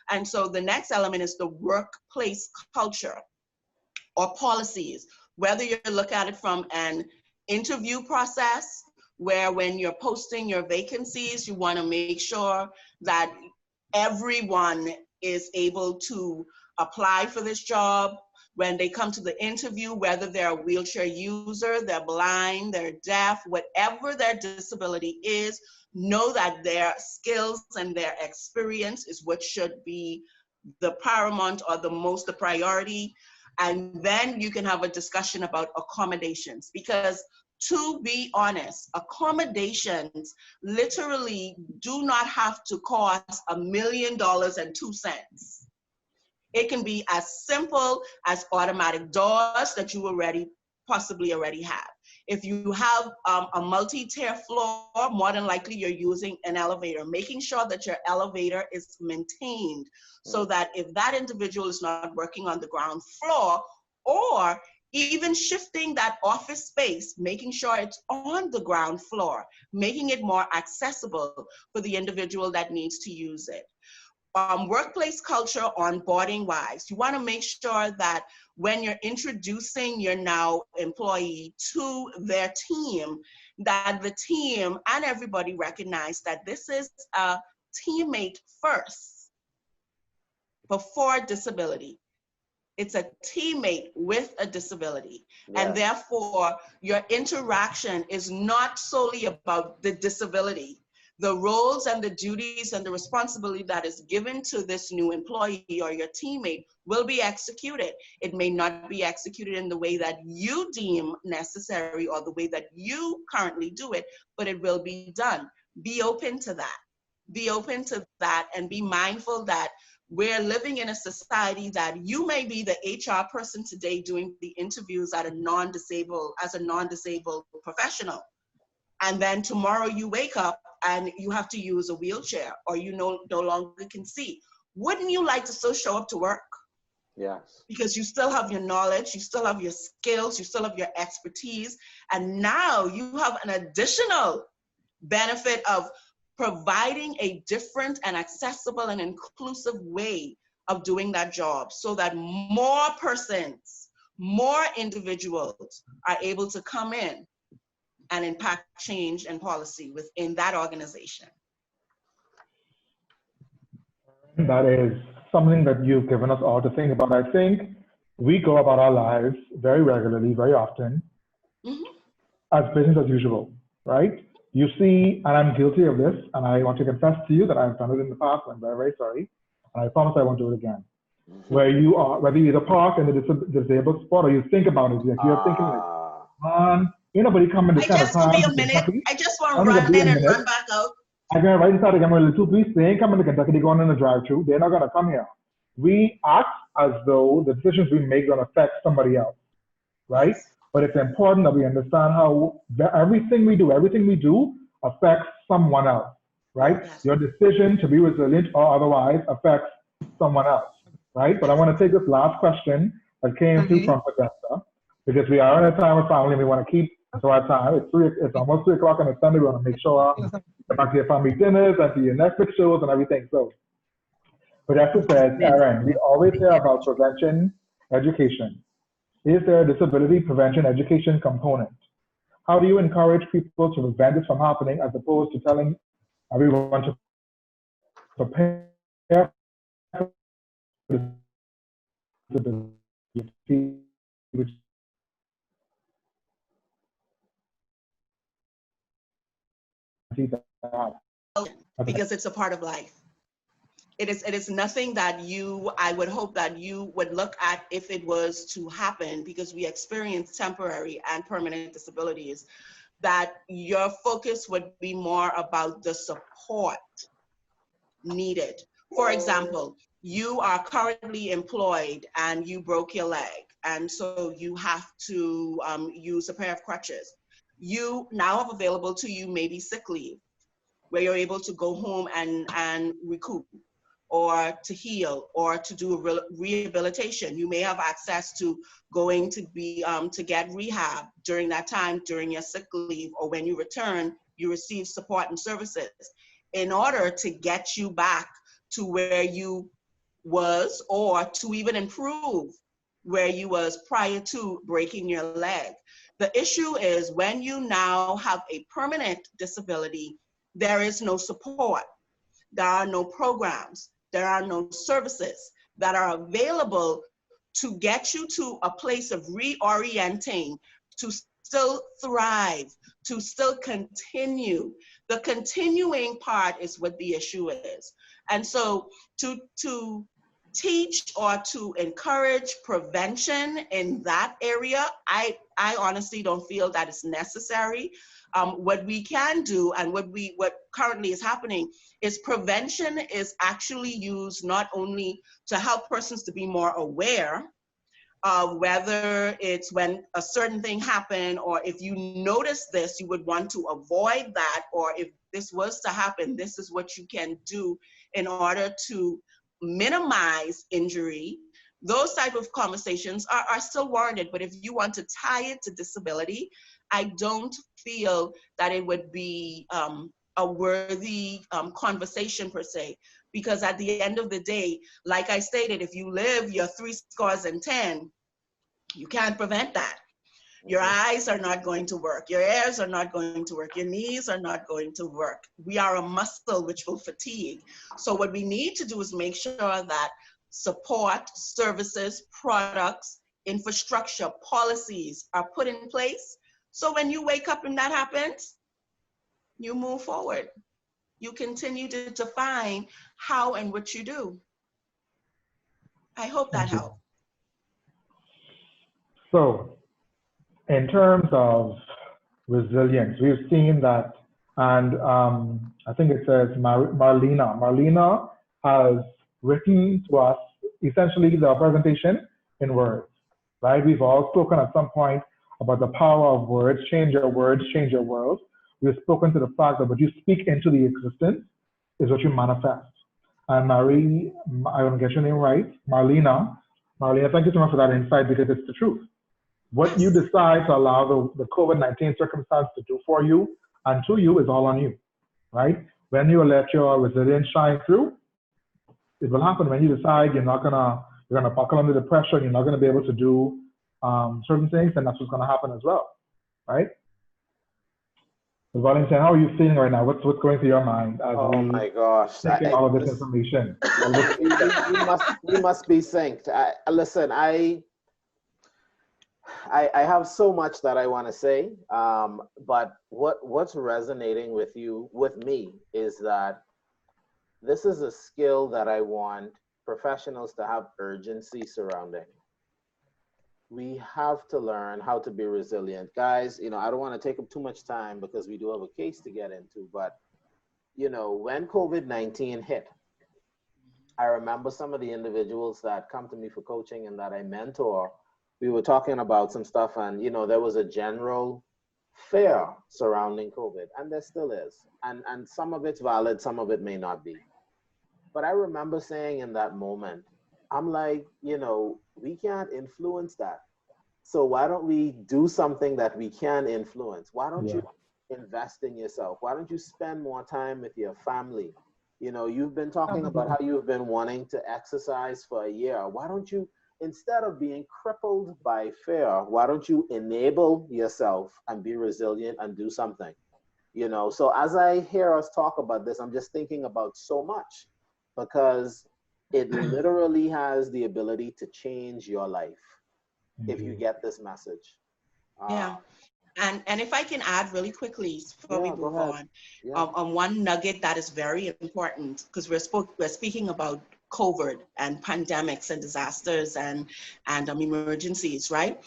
And so the next element is the workplace culture or policies, whether you look at it from an interview process, where when you're posting your vacancies, you want to make sure that everyone is able to apply for this job. When they come to the interview, whether they're a wheelchair user, they're blind, they're deaf, whatever their disability is, know that their skills and their experience is what should be the paramount or the priority. And then you can have a discussion about accommodations, because to be honest, accommodations literally do not have to cost $1,000,002. It can be as simple as automatic doors that you possibly already have. If you have a multi-tier floor, more than likely you're using an elevator, making sure that your elevator is maintained so that if that individual is not working on the ground floor, or even shifting that office space, making sure it's on the ground floor, making it more accessible for the individual that needs to use it. workplace culture onboarding wise, you want to make sure that when you're introducing your now employee to their team, that the team and everybody recognize that this is a teammate first before disability. It's a teammate with a disability. Yeah. And therefore, your interaction is not solely about the disability. The roles and the duties and the responsibility that is given to this new employee or your teammate will be executed. It may not be executed in the way that you deem necessary or the way that you currently do it, but it will be done. Be open to that. Be open to that and be mindful that we're living in a society that you may be the HR person today doing the interviews as a non-disabled professional. And then tomorrow you wake up and you have to use a wheelchair or you no longer can see. Wouldn't you like to still show up to work? Yes. Because you still have your knowledge, you still have your skills, you still have your expertise. And now you have an additional benefit of providing a different and accessible and inclusive way of doing that job so that more persons, more individuals are able to come in and impact change and policy within that organization. That is something that you've given us all to think about. I think we go about our lives very regularly, very often, as business as usual, right? You see, and I'm guilty of this, and I want to confess to you that I've done it in the past. I'm very, very sorry, and I promise I won't do it again. Where you are, whether you either park in the disabled spot or you think about it, like you're thinking like, man, ain't nobody coming to kind of time. I just want to run in and run back out. I'm going to right inside again with a little piece. They ain't coming to Kentucky. They're going in the drive-thru. They're not going to come here. We act as though the decisions we make are going to affect somebody else, right? But it's important that we understand how everything we do affects someone else, right? Yes. Your decision to be resilient or otherwise affects someone else, right? But I want to take this last question that came through from Podesta, because we are in a time of family and we want to keep to our time. It's almost 3 o'clock on a Sunday. We want to make sure you get back to your family dinners and to your Netflix shows and everything. So Podesta says, Erin, we always hear about prevention education. Is there a disability prevention education component? How do you encourage people to prevent this from happening as opposed to telling everyone to prepare for disability, which because it's a part of life. It is nothing that I would hope that you would look at if it was to happen, because we experience temporary and permanent disabilities, that your focus would be more about the support needed. For example, you are currently employed and you broke your leg, and so you have to use a pair of crutches. You now have available to you maybe sick leave, where you're able to go home and recoup, or to heal, or to do rehabilitation. You may have access to going to get rehab during that time, during your sick leave, or when you return, you receive support and services in order to get you back to where you was, or to even improve where you was prior to breaking your leg. The issue is when you now have a permanent disability, there is no support. There are no programs. There are no services that are available to get you to a place of reorienting, to still thrive, to still continue. The continuing part is what the issue is. And so to teach or to encourage prevention in that area, I honestly don't feel that it's necessary. What we can do, and what currently is happening, is prevention is actually used not only to help persons to be more aware of whether it's when a certain thing happened, or if you notice this, you would want to avoid that, or if this was to happen, this is what you can do in order to minimize injury. Those type of conversations are still warranted, but if you want to tie it to disability, I don't feel that it would be a worthy conversation per se. Because at the end of the day, like I stated, if you live your 70, you can't prevent that. Your eyes are not going to work. Your ears are not going to work. Your knees are not going to work. We are a muscle which will fatigue. So what we need to do is make sure that support, services, products, infrastructure, policies are put in place. So when you wake up and that happens, you move forward. You continue to define how and what you do. I hope that helped. So, in terms of resilience, we've seen that, and I think it says Marlena. Marlena has written to us essentially the presentation in words, right? We've all spoken at some point about the power of words. Change your words, change your world. We've spoken to the fact that what you speak into the existence is what you manifest. And Marie, I want to get your name right, Marlena, thank you so much for that insight, because it's the truth. What you decide to allow the COVID-19 circumstance to do for you and to you is all on you, right? When you let your resilience shine through, it will happen. When you decide you're gonna buckle under the pressure and you're not gonna be able to do certain things, then that's what's gonna happen as well, right? So Wellington, how are you feeling right now? What's going through your mind as my gosh, taking all of this information? we must be synced. Listen, I have so much that I want to say, but what's resonating with me is that this is a skill that I want professionals to have urgency surrounding. We have to learn how to be resilient. Guys, I don't want to take up too much time because we do have a case to get into, but when COVID-19 hit, I remember some of the individuals that come to me for coaching and that I mentor. We were talking about some stuff, and there was a general fear surrounding COVID, and there still is. And some of it's valid, some of it may not be. But I remember saying in that moment, I'm like, we can't influence that. So why don't we do something that we can influence? Why don't you invest in yourself? Why don't you spend more time with your family? You've been talking about how you've been wanting to exercise for a year. Why don't you, instead of being crippled by fear, why don't you enable yourself and be resilient and do something? So as I hear us talk about this, I'm just thinking about so much, because it literally has the ability to change your life if you get this message. Yeah. And if I can add really quickly before we move on one nugget that is very important, because we're speaking about COVID and pandemics and disasters and emergencies, right?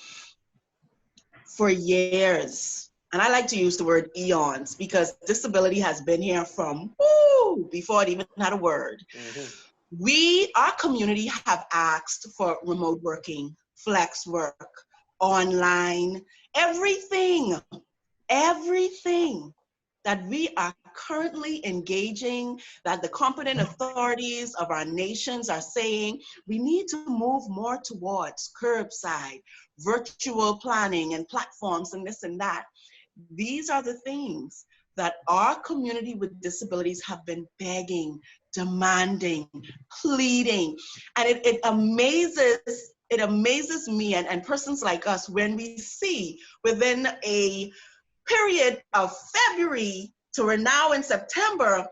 For years, and I like to use the word eons, because disability has been here from before it even had a word. Our community have asked for remote working, flex work, online, everything that we are currently engaging, that the competent authorities of our nations are saying, we need to move more towards curbside, virtual planning and platforms and this and that. These are the things that our community with disabilities have been begging, demanding, pleading. And it amazes me and persons like us when we see within a period of February to we're now in September,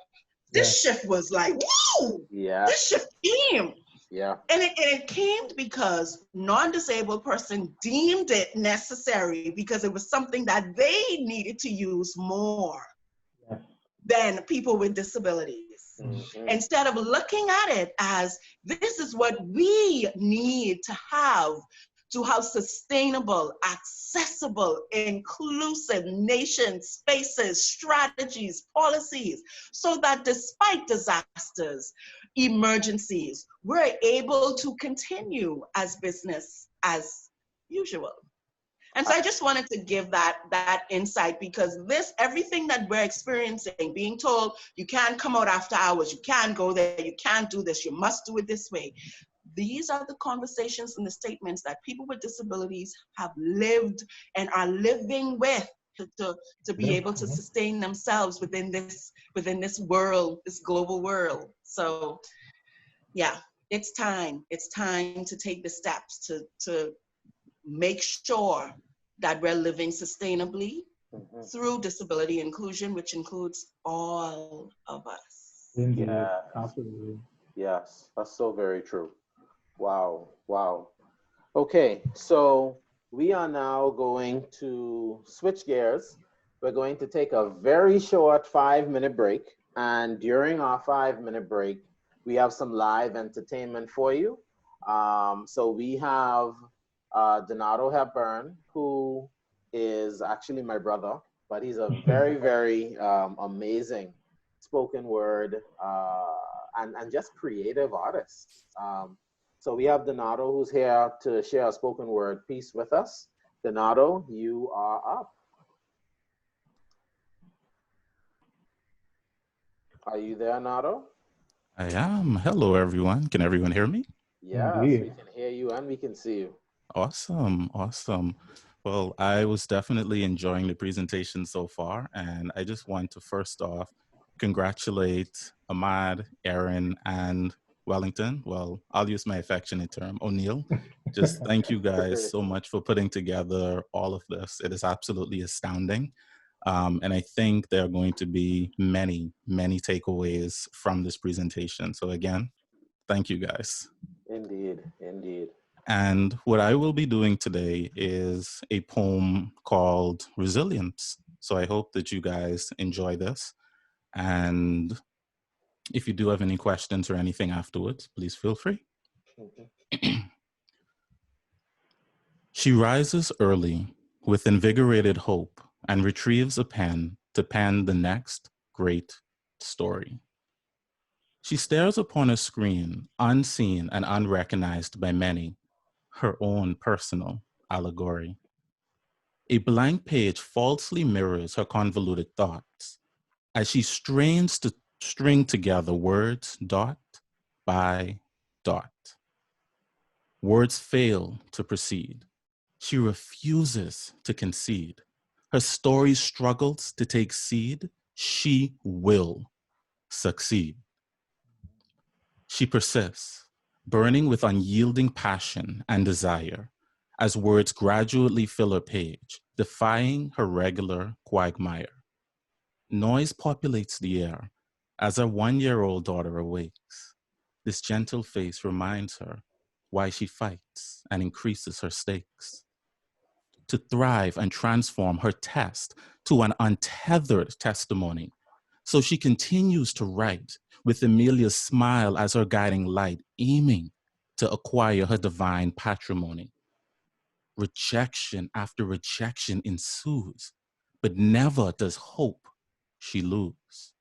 this shift was like, whoa, this shift came. Yeah. And it came because non-disabled person deemed it necessary because it was something that they needed to use more than people with disabilities. Instead of looking at it as this is what we need to have sustainable, accessible, inclusive nation spaces, strategies, policies, so that despite disasters, emergencies, we're able to continue as business as usual. And so I just wanted to give that insight, because everything that we're experiencing, being told you can't come out after hours, you can't go there, you can't do this, you must do it this way. These are the conversations and the statements that people with disabilities have lived and are living with to be able to sustain themselves within this world, this global world. So yeah, it's time. It's time to take the steps to make sure that we're living sustainably through disability inclusion, which includes all of us. Indeed. Yeah. Absolutely. Yes, that's so very true. Wow, wow. Okay, so we are now going to switch gears. We're going to take a very short 5-minute break. And during our 5-minute break, we have some live entertainment for you. So we have Donato Hepburn, who is actually my brother, but he's a very, very amazing spoken word and just creative artist. So we have Donato who's here to share a spoken word piece with us. Donato, you are up. Are you there, Donato? I am. Hello, everyone. Can everyone hear me? Yes, Indeed. we can hear you and we can see you. Awesome. Awesome. Well, I was definitely enjoying the presentation so far. And I just want to first off congratulate Ahmad, Erin, and Wellington. Well, I'll use my affectionate term, O'Neill. Just thank you guys so much for putting together all of this. It is absolutely astounding. And I think there are going to be many, many takeaways from this presentation. So again, thank you guys. Indeed, indeed. And what I will be doing today is a poem called Resilience. So I hope that you guys enjoy this. And if you do have any questions or anything afterwards, please feel free. She rises early with invigorated hope and retrieves a pen to pen the next great story. She stares upon a screen, unseen and unrecognized by many, her own personal allegory. A blank page falsely mirrors her convoluted thoughts as she strains to string together words dot by dot. Words fail to proceed. She refuses to concede. Her story struggles to take seed. She will succeed. She persists, burning with unyielding passion and desire, as words gradually fill her page, defying her regular quagmire. Noise populates the air as her 1-year-old daughter awakes. This gentle face reminds her why she fights and increases her stakes. To thrive and transform her test to an untethered testimony. So she continues to write with Amelia's smile as her guiding light, aiming to acquire her divine patrimony. Rejection after rejection ensues, but never does hope she lose.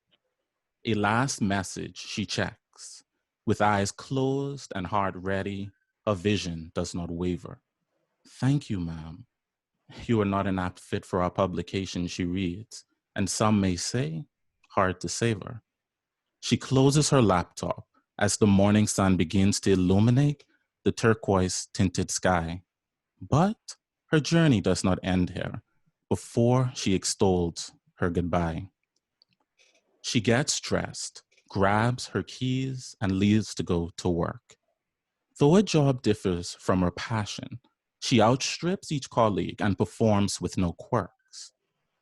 A last message she checks. With eyes closed and heart ready, her vision does not waver. Thank you, ma'am. You are not an apt fit for our publication, she reads, and some may say, hard to savor. She closes her laptop as the morning sun begins to illuminate the turquoise-tinted sky. But her journey does not end here before she extols her goodbye. She gets dressed, grabs her keys, and leaves to go to work. Though her job differs from her passion, she outstrips each colleague and performs with no quirks.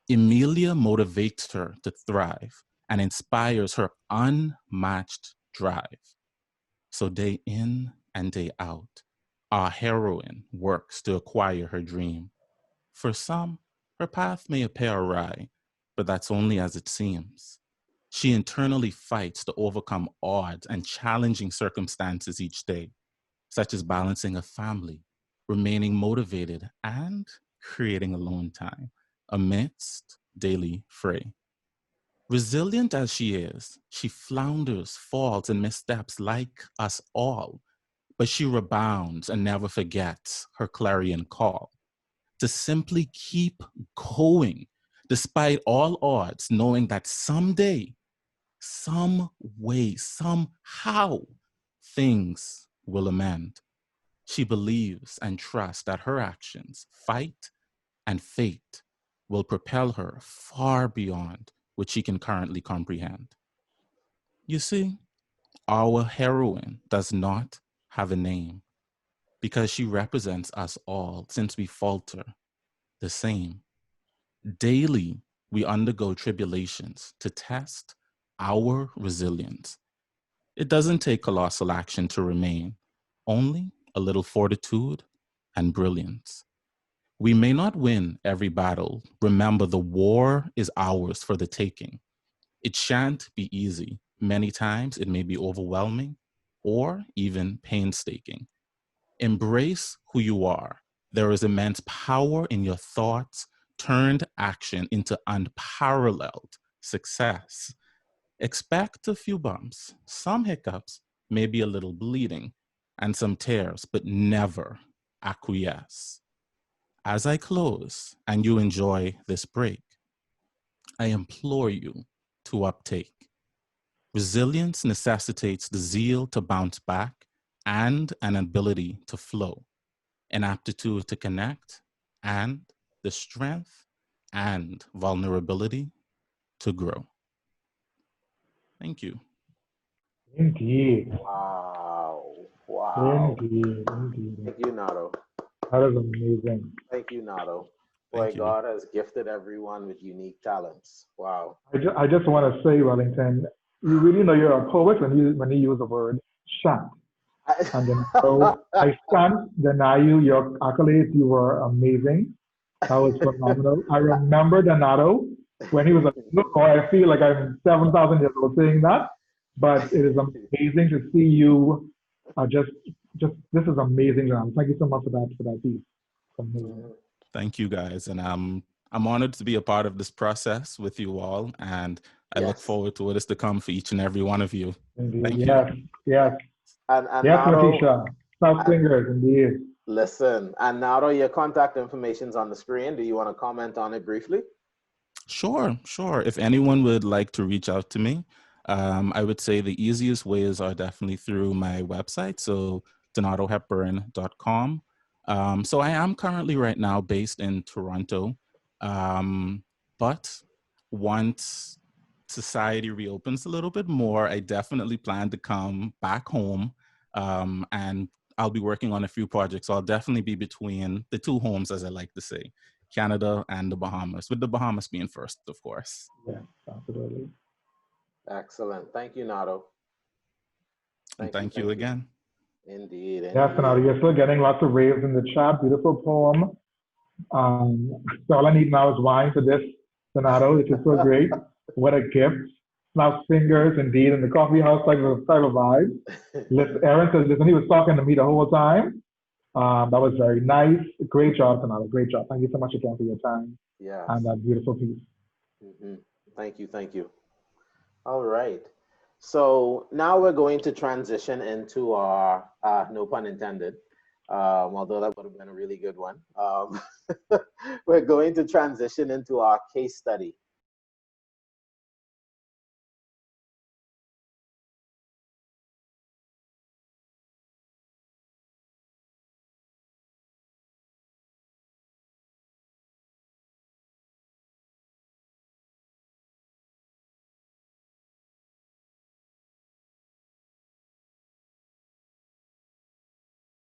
Emilia motivates her to thrive and inspires her unmatched drive. So day in and day out, our heroine works to acquire her dream. For some, her path may appear awry, but that's only as it seems. She internally fights to overcome odds and challenging circumstances each day, such as balancing a family, remaining motivated, and creating alone time amidst daily fray. Resilient as she is, she flounders, falls, and missteps like us all, but she rebounds and never forgets her clarion call to simply keep going despite all odds, knowing that someday, some way, somehow, things will amend. She believes and trusts that her actions, fight, and fate will propel her far beyond what she can currently comprehend. You see, our heroine does not have a name because she represents us all since we falter the same. Daily, we undergo tribulations to test our resilience. It doesn't take colossal action to remain, only a little fortitude and brilliance. We may not win every battle. Remember, the war is ours for the taking. It shan't be easy. Many times it may be overwhelming or even painstaking. Embrace who you are. There is immense power in your thoughts, turned action into unparalleled success. Expect a few bumps, some hiccups, maybe a little bleeding, and some tears, but never acquiesce. As I close and you enjoy this break, I implore you to uptake. Resilience necessitates the zeal to bounce back and an ability to flow, an aptitude to connect, and the strength and vulnerability to grow. Thank you. Indeed. Wow. Wow. Indeed. Thank you, Nato. That is amazing. Thank you, Nato. Boy, Thank you. God has gifted everyone with unique talents. Wow. I just want to say, Wellington, you really know you're a poet when you use the word shan't. And then, so I can't deny you your accolades. You were amazing. That was phenomenal. I remember Donato when he was a little boy. I feel like I'm 7,000 years old saying that, but it is amazing to see you. Just this is amazing, Donato. Thank you so much for that piece. It's amazing. Thank you, guys, and I'm honored to be a part of this process with you all, and I look forward to what is to come for each and every one of you. Indeed. Thank you. Yes. And Yes, Nato, Letitia. South fingers, indeed. listen, and Nato, your contact information's on the screen. Do you want to comment on it briefly? Sure. If anyone would like to reach out to me, I would say the easiest ways are definitely through my website, so donatohepburn.com. So I am currently right now based in Toronto, but once society reopens a little bit more, I definitely plan to come back home, and I'll be working on a few projects. So I'll definitely be between the two homes, as I like to say, Canada and the Bahamas, with the Bahamas being first, of course. Yeah, absolutely. Excellent. Thank you, Nato. Thank you again. Indeed. Yes, Donato, you're still getting lots of raves in the chat. Beautiful poem. So all I need now is wine for this, Donato, which is so great. What a gift. Snap fingers, indeed, in the coffee house type of vibe. Erin says, listen, he was talking to me the whole time. That was very nice. Great job, Donato. Great job. Thank you so much again for your time. Yes. And that beautiful piece. Mm-hmm. Thank you. All right. So now we're going to transition into our, no pun intended, although that would have been a really good one. We're going to transition into our case study.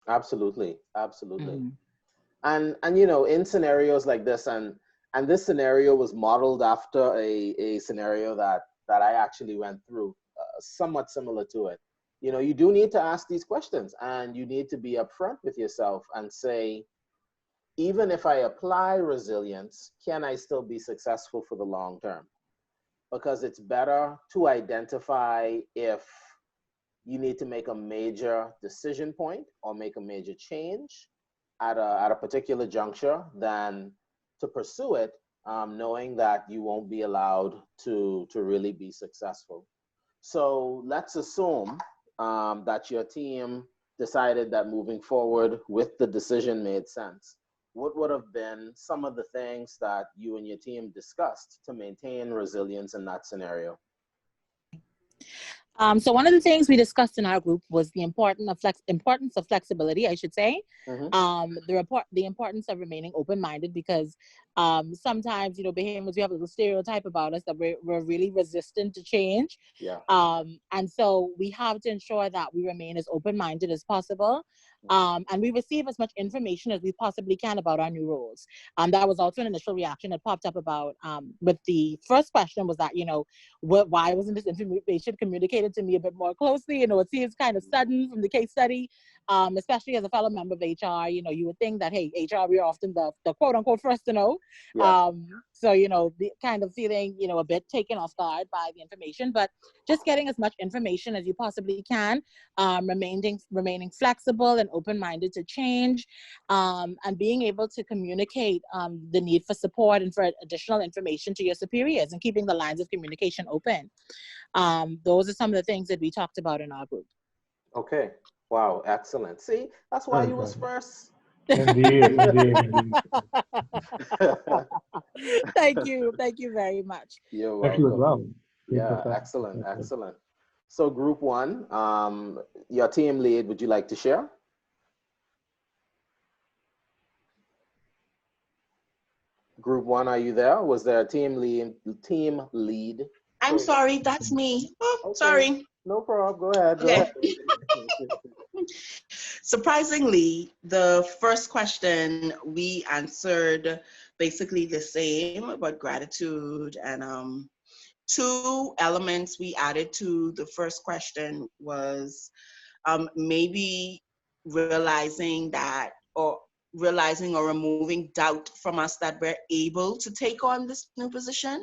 Absolutely. Mm. And you know, in scenarios like this, and this scenario was modeled after a scenario that I actually went through, somewhat similar to it. You know, you do need to ask these questions, and you need to be upfront with yourself and say, even if I apply resilience, can I still be successful for the long term? Because it's better to identify if you need to make a major decision point or make a major change at a particular juncture than to pursue it, knowing that you won't be allowed to really be successful. So let's assume that your team decided that moving forward with the decision made sense. What would have been some of the things that you and your team discussed to maintain resilience in that scenario? So one of the things we discussed in our group was the importance of flexibility, I should say. Mm-hmm. The importance of remaining open-minded, because Sometimes, behaviors, we have a little stereotype about us that we're really resistant to change. Yeah. And so we have to ensure that we remain as open-minded as possible. And we receive as much information as we possibly can about our new roles. That was also an initial reaction that popped up about, with the first question was that, why wasn't this information communicated to me a bit more closely? It seems kind of sudden from the case study, especially as a fellow member of HR. You would think that, hey, HR, we are often the quote unquote first to know. Yeah. So, the kind of feeling, a bit taken off guard by the information, but just getting as much information as you possibly can, remaining flexible and open-minded to change, and being able to communicate the need for support and for additional information to your superiors, and keeping the lines of communication open. Those are some of the things that we talked about in our group. Okay. Wow. Excellent. See, that's why you was first. Indeed. Thank you very much. You're welcome. Thank you as well. Yeah, excellent. So group one, your team lead, would you like to share? Group one, are you there? Was there a team lead? I'm sorry, that's me. Oh, Okay. Sorry. No problem. Go ahead. Okay. Surprisingly, the first question we answered basically the same about gratitude, and two elements we added to the first question was maybe realizing or removing doubt from us that we're able to take on this new position.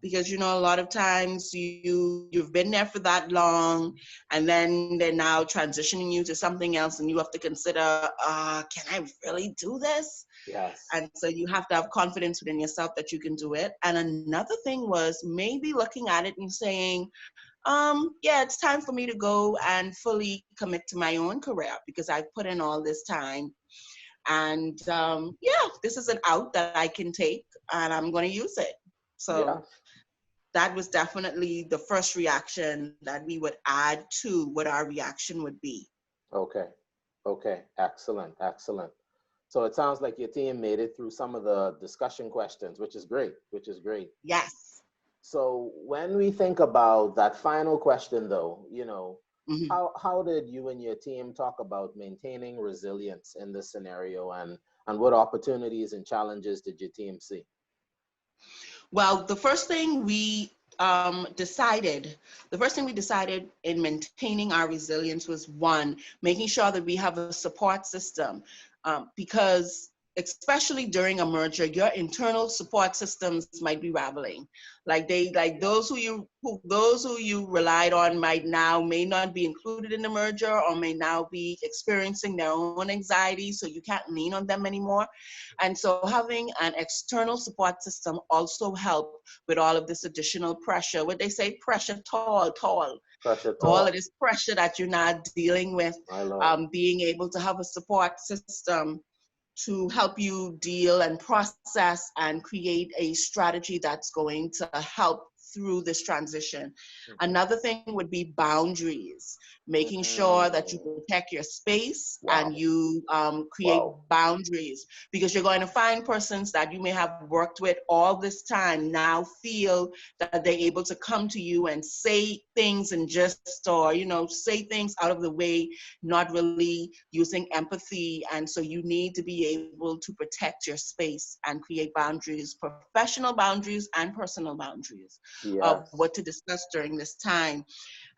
Because a lot of times you've been there for that long, and then they're now transitioning you to something else, and you have to consider, can I really do this? Yes. And so you have to have confidence within yourself that you can do it. And another thing was maybe looking at it and saying, yeah, it's time for me to go and fully commit to my own career, because I've put in all this time. And yeah, this is an out that I can take, and I'm going to use it. So yeah. That was definitely the first reaction that we would add to what our reaction would be. Okay. Excellent. So it sounds like your team made it through some of the discussion questions, which is great. Yes. So when we think about that final question, though, Mm-hmm. how did you and your team talk about maintaining resilience in this scenario, and what opportunities and challenges did your team see? Well, the first thing we decided in maintaining our resilience was, one, making sure that we have a support system, because especially during a merger, your internal support systems might be raveling. Those who you relied on may not be included in the merger, or may now be experiencing their own anxiety, so you can't lean on them anymore. And so having an external support system also helped with all of this additional pressure. What they say, pressure tall. All of this pressure that you're not dealing with, being able to have a support system to help you deal and process and create a strategy that's going to help through this transition. Mm-hmm. Another thing would be boundaries, making sure that you protect your space and you create boundaries, because you're going to find persons that you may have worked with all this time now feel that they're able to come to you and say things and say things out of the way, not really using empathy. And so you need to be able to protect your space and create boundaries, professional boundaries and personal boundaries. Yes. Of what to discuss during this time.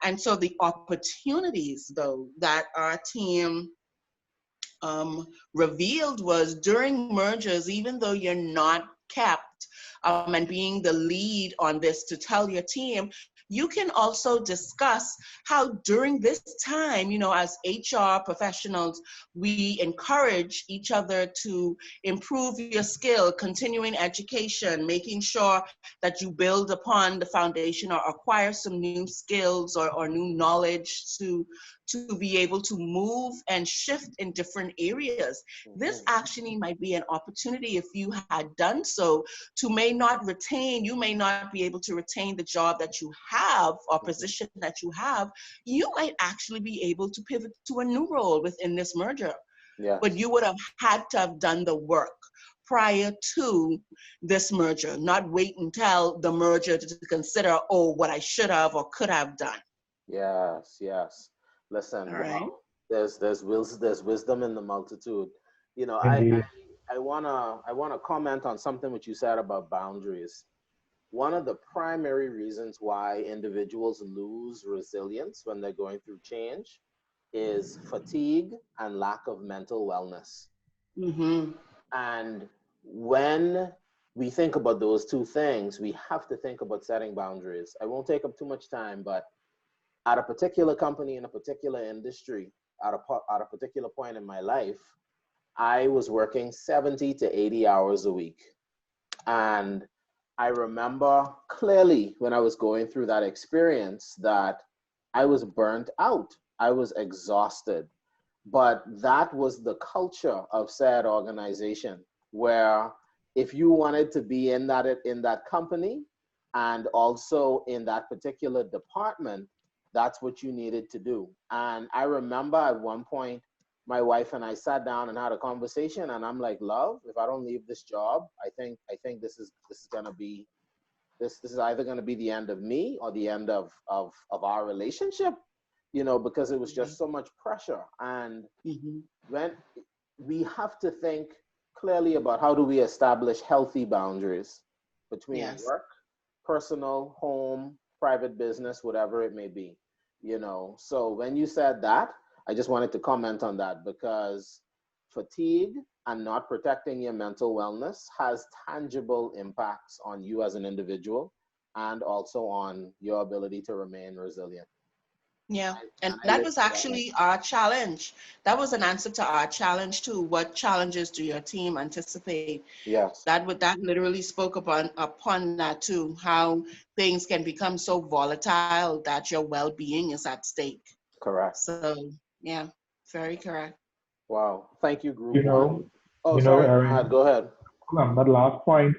And so the opportunities, though, that our team revealed was, during mergers, even though you're not kept and being the lead on this to tell your team, you can also discuss how during this time, as HR professionals, we encourage each other to improve your skill, continuing education, making sure that you build upon the foundation or acquire some new skills or new knowledge to be able to move and shift in different areas. This actually might be an opportunity, if you had done so, you may not be able to retain the job that you have or position that you have. You might actually be able to pivot to a new role within this merger. But you would have had to have done the work prior to this merger, not wait until the merger to consider, oh, what I should have or could have done. Yes, yes. Listen, All right. wow, there's wisdom in the multitude. You know, Indeed. I wanna comment on something which you said about boundaries. One of the primary reasons why individuals lose resilience when they're going through change is fatigue and lack of mental wellness. Mm-hmm. And when we think about those two things, we have to think about setting boundaries. I won't take up too much time, but at a particular company in a particular industry, at a particular point in my life, I was working 70 to 80 hours a week. And I remember clearly when I was going through that experience that I was burnt out. I was exhausted. But that was the culture of said organization, where if you wanted to be in that company and also in that particular department, that's what you needed to do. And I remember at one point, my wife and I sat down and had a conversation, and I'm like, love, if I don't leave this job, I think this is gonna be this is either gonna be the end of me or the end of our relationship, you know, because it was just so much pressure. And Mm-hmm. when we have to think clearly about how do we establish healthy boundaries between Yes. work, personal, home, private business, whatever it may be, you know. So when you said that, I just wanted to comment on that because fatigue and not protecting your mental wellness has tangible impacts on you as an individual and also on your ability to remain resilient. Yeah, and And I that live was by that. actually our challenge. That was an answer to our challenge too. What challenges do your team anticipate? Yes, That literally spoke upon that too. How things can become so volatile that your well-being is at stake. correct. So yeah, very correct. Wow. Thank you, You group one. know, Oh, you know, sorry, Ahmad, Erin, go ahead. that last point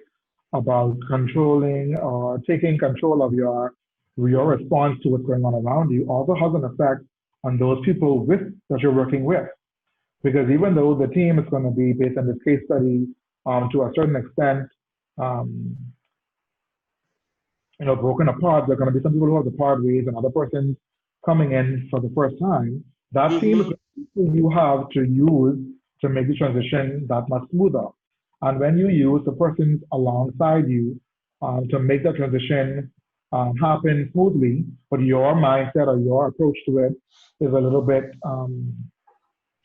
about controlling or taking control of your response to what's going on around you also has an effect on those people that you're working with. Because even though the team is going to be based on this case study to a certain extent, um, broken apart, there are going to be some people who have to part ways, and other persons coming in for the first time. That team is Mm-hmm. who you have to use to make the transition that much smoother. And when you use the persons alongside you to make the transition happen smoothly, but your mindset or your approach to it is a little bit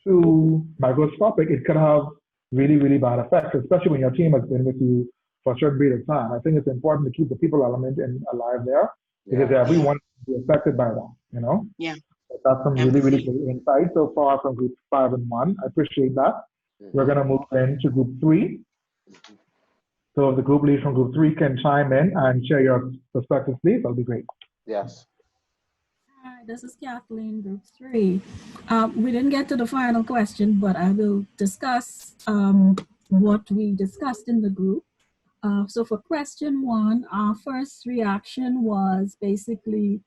too microscopic, it could have really, really bad effects, especially when your team has been with you for a certain period of time. I think it's important to keep the people element alive there because Yeah. Yeah, everyone will be affected by that, you know? yeah. That's some really, really Empathy. great insight so far from group 5 and 1. I appreciate that. We're Mm-hmm. going to move into group 3. Mm-hmm. So if the group leads from group 3 can chime in and share your perspectives, please, that'll be great. Yes. Hi, this is Kathleen, Group 3. We didn't get to the final question, but I will discuss what we discussed in the group. So for question 1, our first reaction was basically,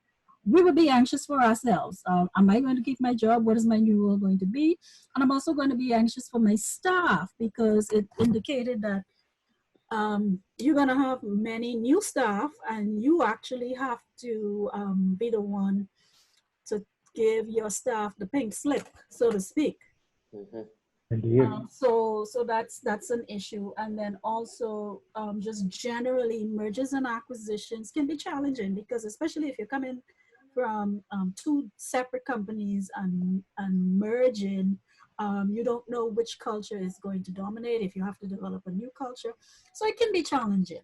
we would be anxious for ourselves. Am I going to keep my job? What is my new role going to be? And I'm also going to be anxious for my staff because it indicated that you're going to have many new staff and you actually have to be the one to give your staff the pink slip, so to speak. Mm-hmm. Indeed. So that's an issue. And then also just generally mergers and acquisitions can be challenging because especially if you're coming from 2 separate companies and merging, you don't know which culture is going to dominate if you have to develop a new culture. So it can be challenging.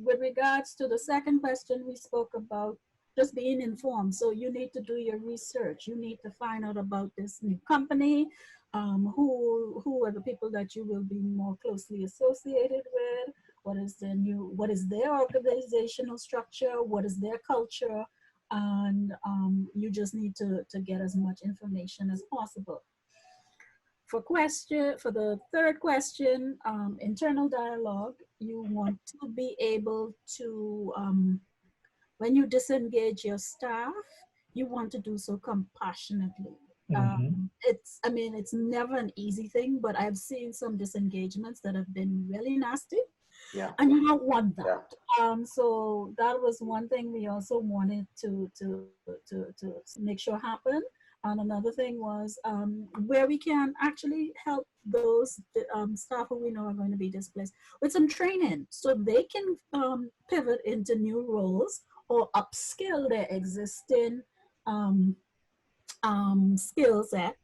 With regards to the second question, we spoke about just being informed. So you need to do your research. You need to find out about this new company, who are the people that you will be more closely associated with, what is their organizational structure, what is their culture, and you just need to get as much information as possible. For the third question, internal dialogue, you want to be able to, when you disengage your staff, you want to do so compassionately. It's, I mean, it's never an easy thing, but I've seen some disengagements that have been really nasty. Yeah. And you don't want that. Yeah. So that was one thing we also wanted to make sure happen. And another thing was where we can actually help those staff who we know are going to be displaced with some training, so they can pivot into new roles or upskill their existing skill set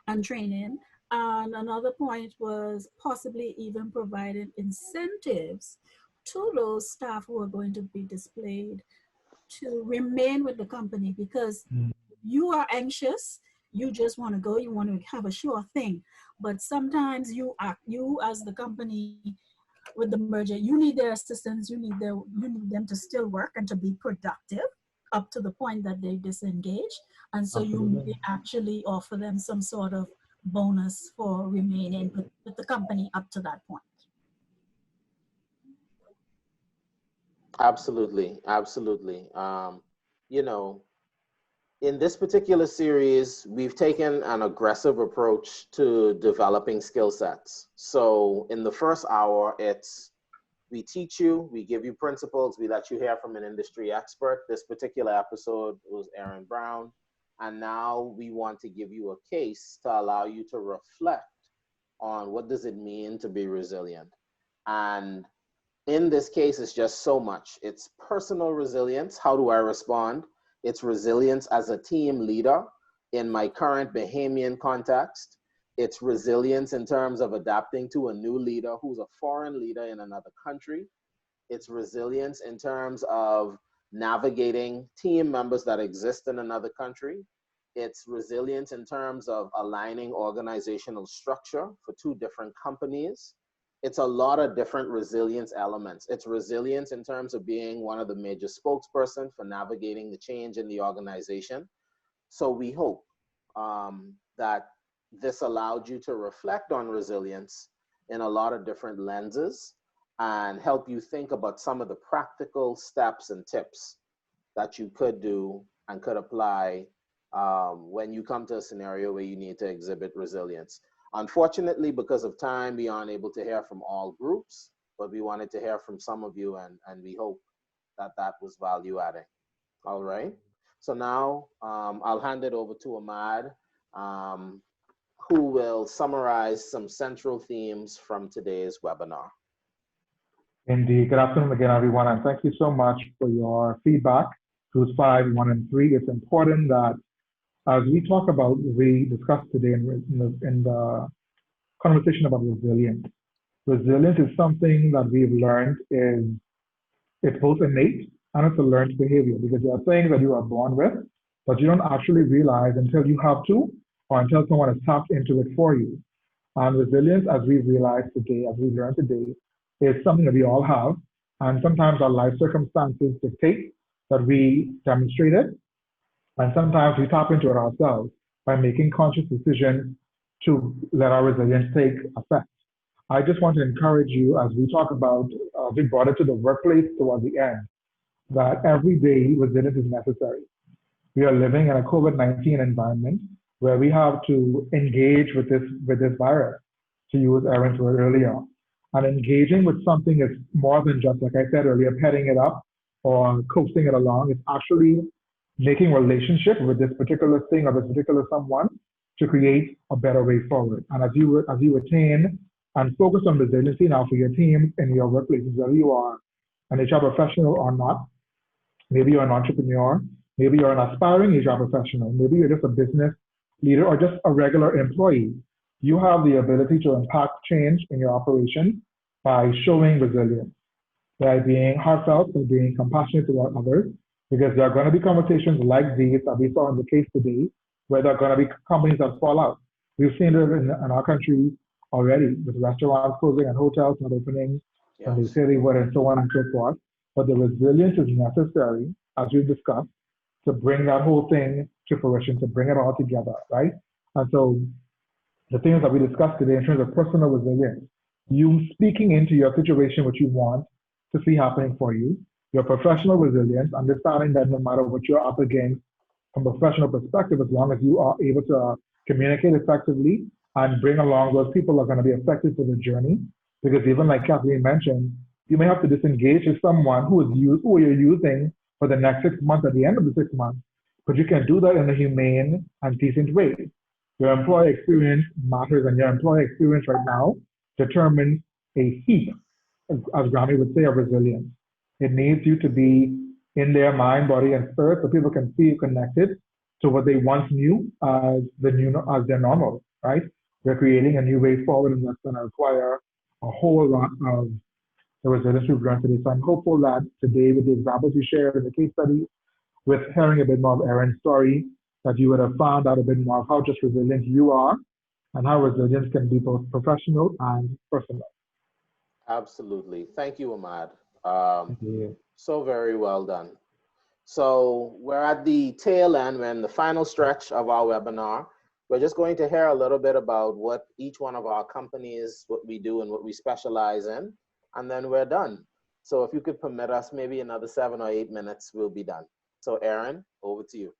and training. And another point was possibly even providing incentives to those staff who are going to be displayed to remain with the company, because you are anxious, you just want to go, you want to have a sure thing. But sometimes you as the company with the merger, you need their assistance, you need them to still work and to be productive up to the point that they disengage. And so you may actually offer them some sort of bonus for remaining with the company up to that point. Absolutely, absolutely. You know, in this particular series, we've taken an aggressive approach to developing skill sets. So in the first hour, we teach you, we give you principles, we let you hear from an industry expert. This particular episode was Erin Brown. And now we want to give you a case to allow you to reflect on what does it mean to be resilient. And in this case, it's just so much. It's personal resilience. How do I respond? It's resilience as a team leader in my current Bahamian context. It's resilience in terms of adapting to a new leader who's a foreign leader in another country. It's resilience in terms of navigating team members that exist in another country. It's resilience in terms of aligning organizational structure for two different companies. It's a lot of different resilience elements. It's resilience in terms of being one of the major spokespersons for navigating the change in the organization. So we hope that this allowed you to reflect on resilience in a lot of different lenses and help you think about some of the practical steps and tips that you could do and could apply when you come to a scenario where you need to exhibit resilience. Unfortunately, because of time, we aren't able to hear from all groups, but we wanted to hear from some of you, and we hope that that was value adding. All right. So now I'll hand it over to Ahmad, who will summarize some central themes from today's webinar. Indeed. Good afternoon again, everyone, and thank you so much for your feedback. Groups 5, 1, and 3. It's important that as we talk about, we discussed today in the conversation about resilience. Resilience is something that we've learned it's both innate and it's a learned behavior, because there are things that you are born with, but you don't actually realize until you have to, or until someone has tapped into it for you. And resilience, as we realized today, as we learned today, is something that we all have. And sometimes our life circumstances dictate that we demonstrate it. And sometimes we tap into it ourselves by making conscious decisions to let our resilience take effect. I just want to encourage you, as we talk about, we brought it to the workplace towards the end, that every day resilience is necessary. We are living in a COVID-19 environment where we have to engage with this virus, to use Erin's word earlier. And engaging with something is more than just, like I said earlier, petting it up or coasting it along. It's actually making relationship with this particular thing or this particular someone to create a better way forward. And as you attain and focus on resiliency now for your teams in your workplaces, whether you are an HR professional or not, maybe you're an entrepreneur, maybe you're an aspiring HR professional, maybe you're just a business leader or just a regular employee, you have the ability to impact change in your operation by showing resilience, by being heartfelt, by being compassionate toward others, because there are going to be conversations like these that we saw in the case today, where there are going to be companies that fall out. We've seen it in our country already, with restaurants closing and hotels not opening, and they say they would, and so on and so forth. But the resilience is necessary, as we've discussed, to bring that whole thing to fruition, to bring it all together, right? And so the things that we discussed today in terms of personal resilience, you speaking into your situation, what you want to see happening for you, your professional resilience, understanding that no matter what you're up against from a professional perspective, as long as you are able to communicate effectively, and bring along those people who are going to be affected for the journey. Because even like Kathleen mentioned, you may have to disengage with someone who you're using for the next 6 months at the end of the 6 months, but you can do that in a humane and decent way. Your employee experience matters, and your employee experience right now determines a heap, as Grammy would say, of resilience. It needs you to be in their mind, body, and spirit so people can see you connected to what they once knew as as their normal, right? We're creating a new way forward, and that's going to require a whole lot of the resilience we've learned today. So I'm hopeful that today, with the examples you shared in the case study, with hearing a bit more of Erin's story, that you would have found out a bit more of how just resilient you are and how resilience can be both professional and personal. Absolutely. Thank you, Ahmad. Thank you. So very well done. So we're at the tail end, we're in the final stretch of our webinar. We're just going to hear a little bit about what each one of our companies, what we do and what we specialize in, and then we're done. So if you could permit us maybe another 7 or 8 minutes, we'll be done. So Erin, over to you.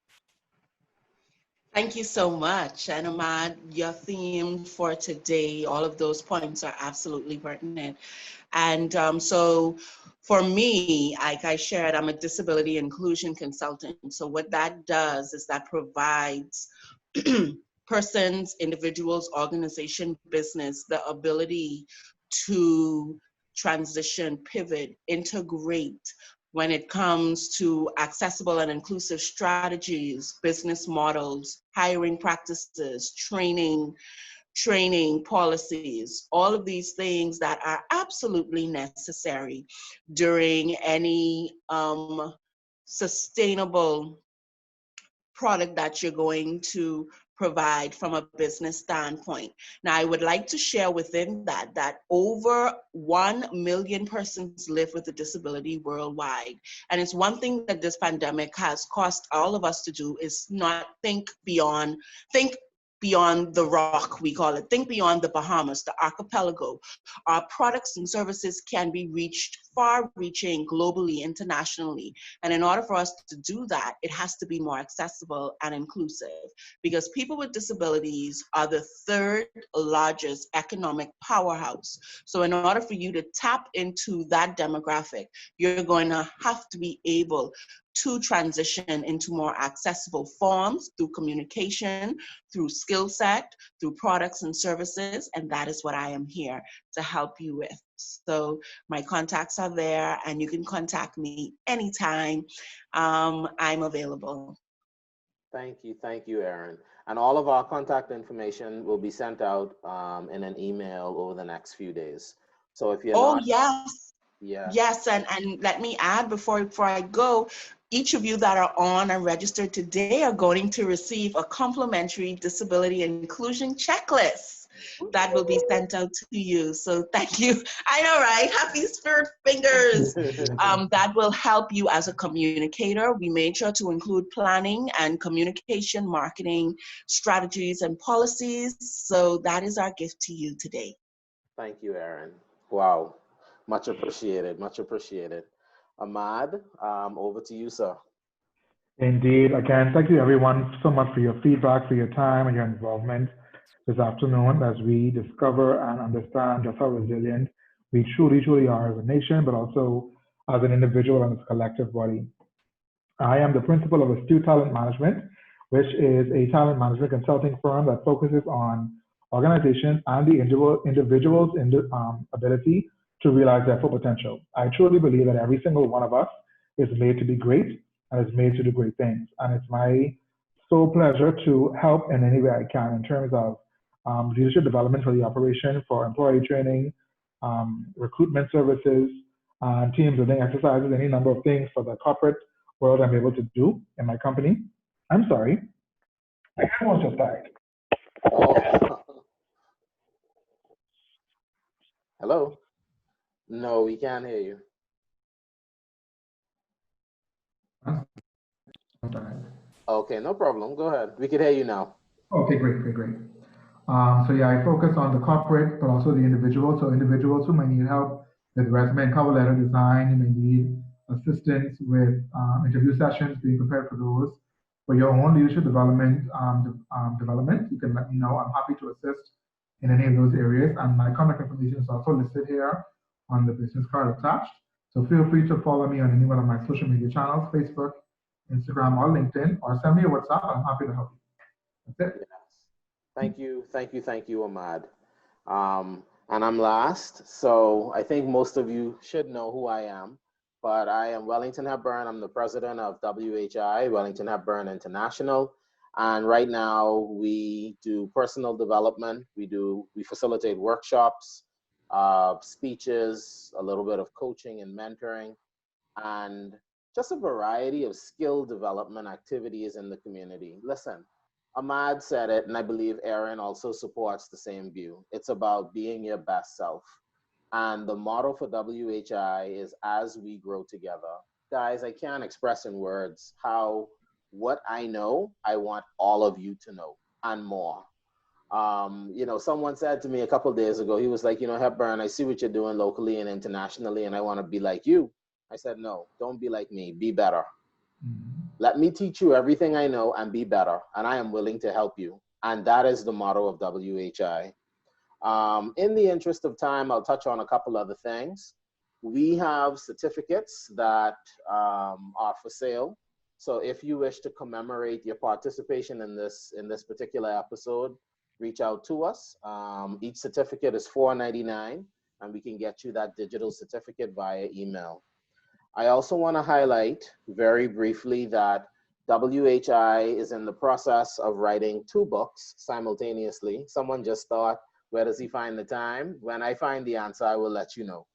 Thank you so much. And Ahmad, your theme for today, all of those points are absolutely pertinent. And so for me, like I shared, I'm a disability inclusion consultant. So what that does is that provides persons, individuals, organization, business, the ability to transition, pivot, integrate when it comes to accessible and inclusive strategies, business models, hiring practices, training policies, all of these things that are absolutely necessary during any sustainable product that you're going to provide from a business standpoint. Now, I would like to share within that over 1 million persons live with a disability worldwide. And it's one thing that this pandemic has caused all of us to do is not think beyond the rock, we call it. Think beyond the Bahamas, the archipelago. Our products and services can be reached, far-reaching globally, internationally. And in order for us to do that, it has to be more accessible and inclusive, because people with disabilities are the third largest economic powerhouse. So in order for you to tap into that demographic, you're going to have to be able to transition into more accessible forms through communication, through skill set, through products and services, and that is what I am here to help you with. So my contacts are there, and you can contact me anytime. I'm available. Thank you, Erin. And all of our contact information will be sent out in an email over the next few days. So if you're not, yes. Yeah. Yes, and let me add before I go, each of you that are on and registered today are going to receive a complimentary disability inclusion checklist that will be sent out to you. So thank you. I know, right? Happy spirit fingers. That will help you as a communicator. We made sure to include planning and communication, marketing strategies and policies. So that is our gift to you today. Thank you, Erin. Wow. Much appreciated, much appreciated. Ahmad, over to you, sir. Indeed. Again, thank you everyone so much for your feedback, for your time and your involvement this afternoon as we discover and understand just how resilient we truly are as a nation, but also as an individual and as a collective body. I am the principal of Astute Talent Management, which is a talent management consulting firm that focuses on organizations and the individual's ability to realize their full potential. I truly believe that every single one of us is made to be great and is made to do great things. And it's my sole pleasure to help in any way I can in terms of leadership development for the operation, for employee training, recruitment services, team building exercises, any number of things for the corporate world I'm able to do in my company. I'm sorry, my headphones just died. Oh. Hello? No, we can't hear you. Okay, no problem. Go ahead. We can hear you now. Okay, great. So yeah, I focus on the corporate, but also the individual. So individuals who may need help with resume and cover letter design, you may need assistance with interview sessions, being prepared for those. for your own leadership development, you can let me know. I'm happy to assist in any of those areas. And my contact information is also listed here on the business card attached. So feel free to follow me on any one of my social media channels, Facebook, Instagram, or LinkedIn, or send me a WhatsApp. I'm happy to help you. That's it. Yes. Thank you, Ahmad. And I'm last, so I think most of you should know who I am, but I am Wellington Hepburn. I'm the president of WHI, Wellington Hepburn International. And right now we do personal development. We facilitate workshops, speeches, a little bit of coaching and mentoring, and just a variety of skill development activities in the community. Listen, Ahmad said it, and I believe Erin also supports the same view. It's about being your best self. And the motto for WHI is as we grow together. Guys, I can't express in words how what I know, I want all of you to know and more. Someone said to me a couple of days ago, he was like, Hepburn, I see what you're doing locally and internationally, and I want to be like you. I said, no, don't be like me, be better. Let me teach you everything I know and be better, and I am willing to help you. And that is the motto of WHI. In the interest of time, I'll touch on a couple other things. We have certificates that are for sale. So if you wish to commemorate your participation in this particular episode, reach out to us. Each certificate is $4.99, and we can get you that digital certificate via email. I also want to highlight very briefly that WHI is in the process of writing 2 books simultaneously. Someone just thought, where does he find the time? When I find the answer, I will let you know.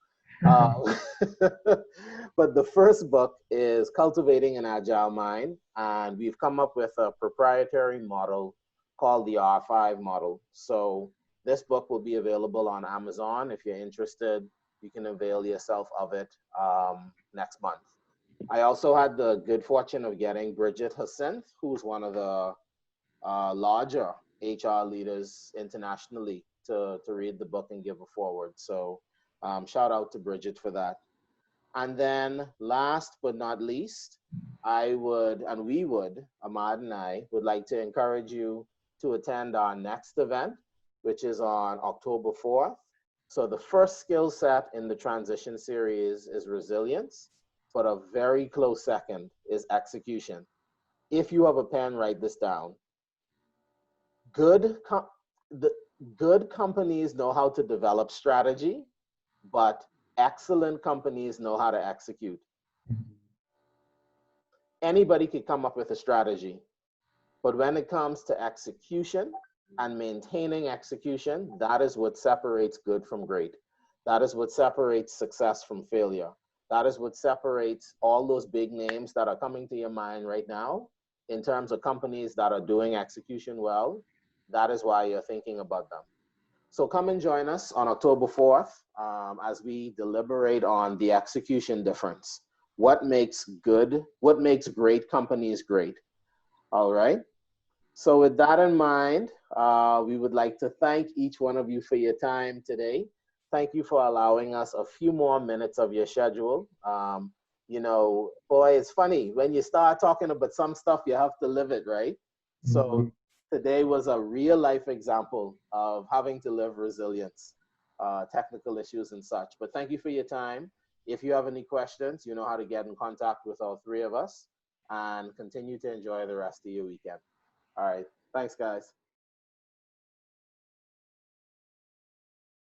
But the first book is Cultivating an Agile Mind, and we've come up with a proprietary model called the R5 model. So this book will be available on Amazon. If you're interested, you can avail yourself of it next month. I also had the good fortune of getting Bridget Hyacinth, who's one of the larger HR leaders internationally, to read the book and give a forward. So shout out to Bridget for that. And then last but not least, Ahmad and I would like to encourage you to attend our next event, which is on October 4th. So the first skill set in the transition series is resilience, but a very close second is execution. If you have a pen, write this down. Good companies know how to develop strategy, but excellent companies know how to execute. Anybody could come up with a strategy, but when it comes to execution and maintaining execution, that is what separates good from great. That is what separates success from failure. That is what separates all those big names that are coming to your mind right now in terms of companies that are doing execution well. That is why you're thinking about them. So come and join us on October 4th as we deliberate on the execution difference. What makes great companies great? All right. So with that in mind, we would like to thank each one of you for your time today. Thank you for allowing us a few more minutes of your schedule. Boy, it's funny, when you start talking about some stuff, you have to live it, right? So today was a real life example of having to live resilience, technical issues and such. But thank you for your time. If you have any questions, you know how to get in contact with all 3 of us, and continue to enjoy the rest of your weekend. All right. Thanks, guys.